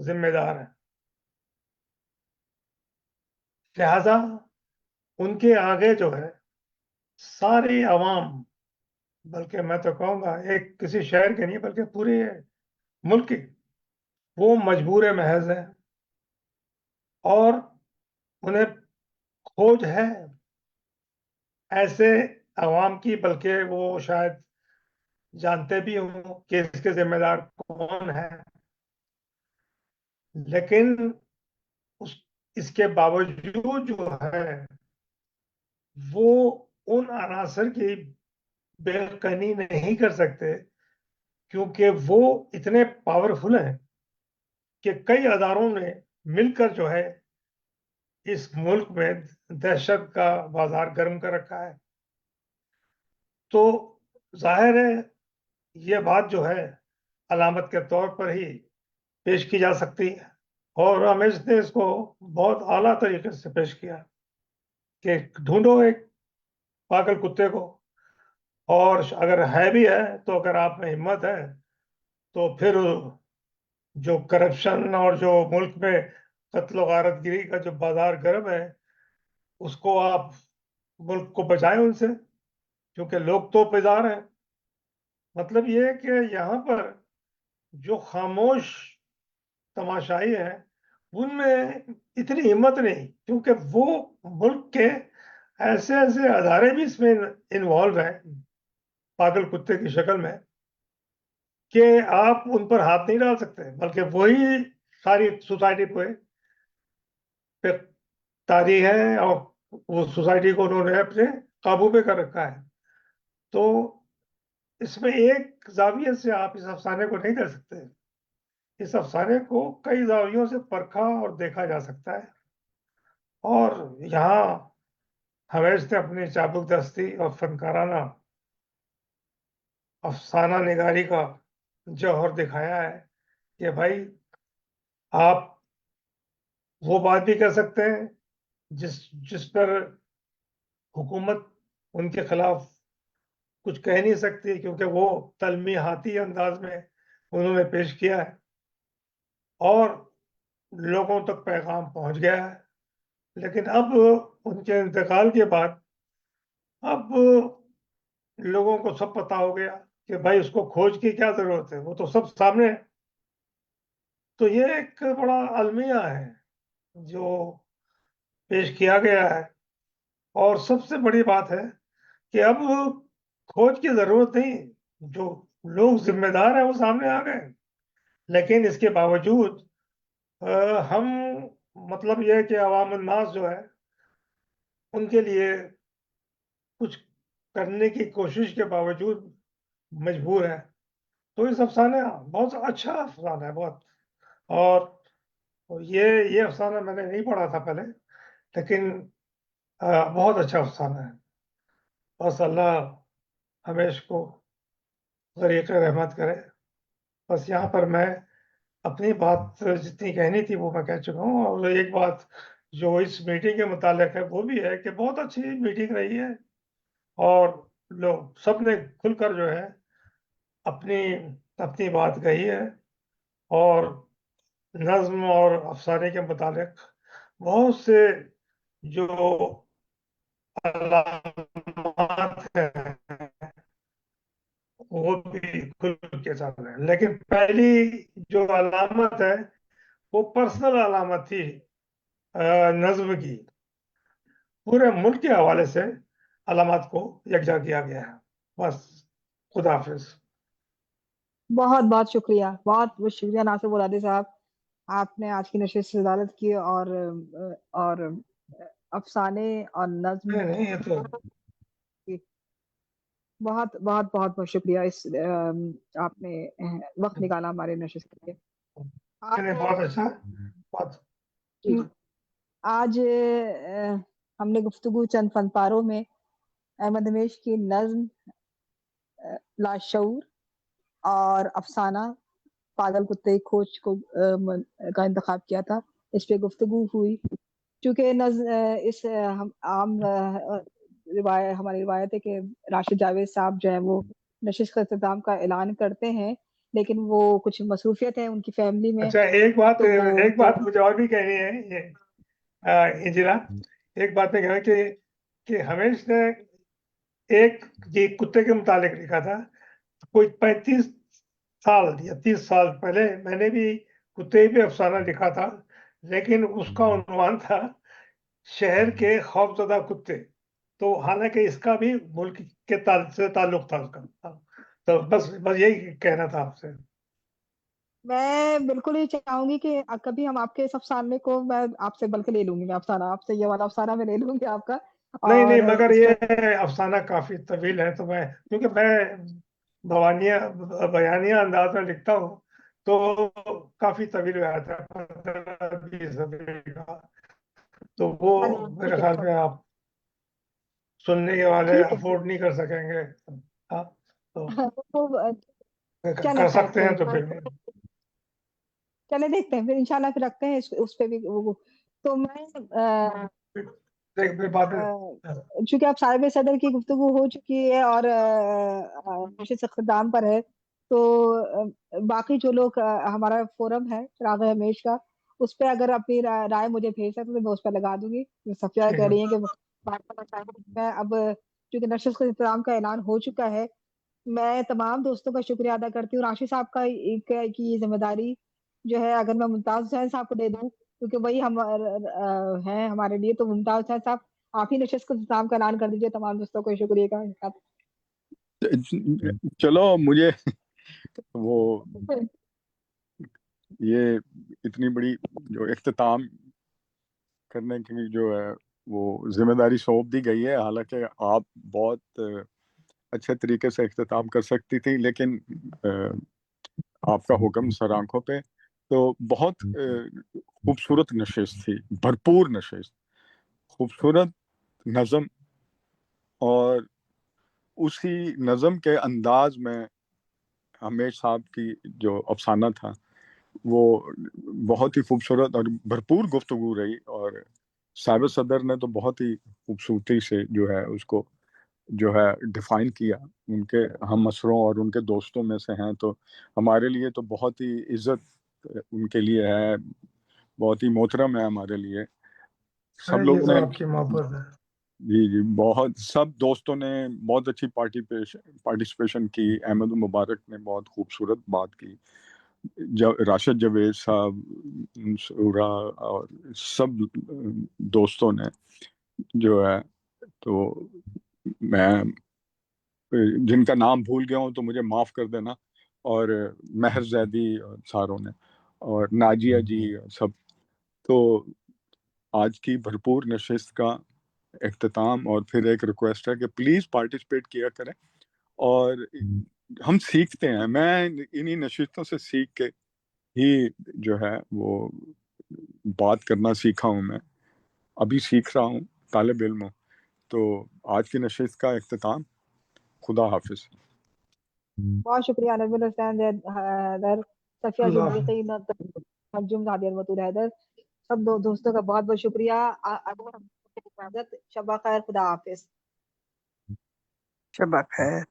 ذمہ دار ہیں، لہذا ان کے آگے جو ہے ساری عوام، بلکہ میں تو کہوں گا ایک کسی شہر کے نہیں بلکہ پورے ملک کی، وہ مجبور محض ہے، اور انہیں کھوج ہے ایسے عوام کی، بلکہ وہ شاید جانتے بھی ہوں کہ اس کے ذمہ دار کون ہے، لیکن اس کے باوجود جو ہے وہ ان عناصر کی بےکنی نہیں کر سکتے، کیونکہ وہ اتنے پاورفل ہیں کہ کئی اداروں نے مل کر جو ہے اس ملک میں دہشت کا بازار گرم کر رکھا ہے۔ تو ظاہر ہے یہ بات جو ہے علامت کے طور پر ہی پیش کی جا سکتی ہے، اور رمیش نے اس کو بہت اعلیٰ طریقے سے پیش کیا کہ ڈھونڈو ایک پاگل کتے کو، اور اگر ہے بھی ہے تو اگر آپ میں ہمت ہے تو پھر جو کرپشن اور جو ملک میں قتل و غارت گری کا جو بازار گرم ہے اس کو آپ ملک کو بچائیں ان سے، کیونکہ لوگ تو بیزار ہیں۔ مطلب یہ ہے کہ یہاں پر جو خاموش تماشائی ہیں ان میں اتنی ہمت نہیں، کیونکہ وہ ملک کے ایسے ایسے ادارے بھی اس میں انوالو ہیں پاگل کتے کی شکل میں کہ آپ ان پر ہاتھ نہیں ڈال سکتے، بلکہ وہی ساری سوسائٹی پہ طاری ہے، اور وہ سوسائٹی کو انہوں نے اپنے قابو پہ کر رکھا ہے۔ تو اس میں ایک زاویے سے آپ اس افسانے کو نہیں کر سکتے، اس افسانے کو کئی زاویوں سے پرکھا اور دیکھا جا سکتا ہے، اور یہاں حویش نے اپنی چابک دستی اور فنکارانہ افسانہ نگاری کا جوہر دکھایا ہے کہ بھائی آپ وہ بات بھی کر سکتے ہیں جس پر حکومت ان کے خلاف کچھ کہہ نہیں سکتی، کیونکہ وہ تلمیحاتی انداز میں انہوں نے پیش کیا ہے اور لوگوں تک پیغام پہنچ گیا ہے۔ لیکن اب ان کے انتقال کے بعد اب لوگوں کو سب پتا ہو گیا کہ بھائی اس کو کھوج کی کیا ضرورت ہے، وہ تو سب سامنے ہے۔ تو یہ ایک بڑا المیہ ہے جو پیش کیا گیا ہے، اور سب سے بڑی بات ہے کہ اب کھوج کی ضرورت نہیں، جو لوگ ذمہ دار ہیں وہ سامنے آ گئے، لیکن اس کے باوجود ہم مطلب یہ ہے کہ عوام الناس جو ہے ان کے لیے کچھ کرنے کی کوشش کے باوجود مجبور ہے۔ تو اس افسانے بہت اچھا افسانہ ہے بہت، اور یہ افسانہ میں نے نہیں پڑھا تھا پہلے، لیکن بہت اچھا افسانہ ہے۔ بس اللہ ہمیش کو غریق رحمت کرے۔ بس یہاں پر میں اپنی بات جتنی کہنی تھی وہ میں کہہ چکا ہوں، اور ایک بات جو اس میٹنگ کے متعلق ہے وہ بھی ہے کہ بہت اچھی میٹنگ رہی ہے، اور لوگ سب نے کھل کر جو ہے اپنی بات کہی ہے، اور نظم اور افسانے کے متعلق بہت سے جو علامات ہیں وہ بھی کھل کے سامنے ہیں، لیکن پہلی جو علامت ہے وہ پرسنل علامت تھی نظم کی، پورے ملک کے حوالے سے علامات کو یکجا کیا گیا ہے۔ بس خدا حافظ۔ بہت بہت شکریہ، بہت بہت شکریہ ناصر مرادی صاحب، آپ نے آج کی نشست سے صدارت کی، اور افسانے اور نظم نہیں یہ تو کی بہت بہت بہت بہت شکریہ، اس آپ نے وقت نکالا ہمارے نشست کے لیے۔ بہت اچھا بہت جی جی، آج ہم نے گفتگو چند فن پاروں میں احمد ہمیش کی نظم لاشعور اور افسانہ پاگل کتے کھوج کا انتخاب کیا تھا، اس پہ گفتگو ہوئی۔ چونکہ اس عام ہماری روایت ہے کہ راشد جاوید صاحب جو ہے وہ نشست کا اختتام کا اعلان کرتے ہیں، لیکن وہ کچھ مصروفیت ہے ان کی فیملی میں. اچھا ایک بات مجھے اور بھی کہنی ہے یہ انجلا، ایک بات میں کہنا کہ ہمیش نے ایک یہ کتے کے متعلق لکھا تھا. کوئی 35 سال یا 30 سال پہلے میں نے بھی کتے پہ افسانہ لکھا تھا، لیکن اس کا عنوان تھا شہر کے خوفزدہ کتے. تو حالانکہ اس کا بھی ملک کے سے تعلق تھا اس کا. تو بس یہی کہنا تھا آپ سے. میں بالکل ہی چاہوں گی کہ کبھی ہم آپ کے اس افسانے کو میں آپ سے بلکہ لے لوں گی. میں افسانہ آپ سے یہ والا افسانہ میں لے لوں گی آپ کا. نہیں مگر یہ افسانہ کافی طویل ہے، تو کیونکہ میں بیانیہ انداز میں لکھتا ہوں تو کافی طویل ہو جاتا ہے 15-20 صفحے کا. تو وہ میرے خیال میں آپ سننے کے والے افورڈ نہیں کر سکیں گے. تو کر سکتے ہیں تو پھر چلے دیکھتے ہیں پھر انشاءاللہ پھر رکھتے ہیں اس پہ بھی. تو میں چونکہ اب صاحب صدر کی گفتگو ہو چکی ہے اور نشست اختتام پر ہے، تو باقی جو لوگ ہمارا فورم ہے چراغ ہمیش کا، اس پہ اگر اپنی رائے مجھے بھیج سکتے تو میں اس پہ لگا دوں گی. صفیہ کہہ رہی ہیں کہ میں اب چونکہ نشست اختتام کا اعلان ہو چکا ہے، میں تمام دوستوں کا شکریہ ادا کرتی ہوں. راشد صاحب کا کی یہ ذمہ داری جو ہے اگر میں ممتاز حسین صاحب کو دے دوں کیونکہ وہی ہیں ہمارے لیے، تو ممتاز حسین صاحب آپ ہی نشست کا اختتام کا اعلان کر دیجیے تمام دوستوں کو شکریہ کا. چلو مجھے وہ یہ اتنی بڑی جو اختتام کرنے کی جو ہے وہ ذمہ داری سونپ دی گئی ہے، حالانکہ آپ بہت اچھے طریقے سے اختتام کر سکتی تھی، لیکن آپ کا حکم سر آنکھوں پہ. تو بہت خوبصورت نشست تھی، بھرپور نشست، خوبصورت نظم، اور اسی نظم کے انداز میں ہمیش صاحب کی جو افسانہ تھا وہ بہت ہی خوبصورت اور بھرپور گفتگو رہی. اور صاحب صدر نے تو بہت ہی خوبصورتی سے جو ہے اس کو جو ہے ڈیفائن کیا. ان کے ہم مسروں اور ان کے دوستوں میں سے ہیں، تو ہمارے لیے تو بہت ہی عزت ان کے لیے ہے، بہت ہی محترم ہے ہمارے لیے. سب لوگوں نے آپ کی محبت ہے. جی بہت سب دوستوں نے بہت اچھی پارٹیسپیشن کی. احمد مبارک نے بہت خوبصورت بات کی، راشد جاوید صاحب، سورا اور سب دوستوں نے جو ہے. تو میں جن کا نام بھول گیا ہوں تو مجھے معاف کر دینا، اور مہر زیدی اور ساروں نے اور ناجیہ جی سب. تو آج کی بھرپور نشست کا اختتام، اور پھر ایک ریکویسٹ ہے کہ پلیز پارٹیسپیٹ کیا کریں. اور ہم سیکھتے ہیں، میں انہی نشستوں سے سیکھ کے ہی جو ہے وہ بات کرنا سیکھا ہوں. میں ابھی سیکھ رہا ہوں، طالب علم ہوں. تو آج کی نشست کا اختتام. خدا حافظ. بہت شکریہ نجم حسین حیدر، صفیہ جمریقی، نجم نادر مطور حیدر، سب دوستوں کا بہت بہت شکریہ. اجازت، شب خیر، خدا حافظ. شب خیر.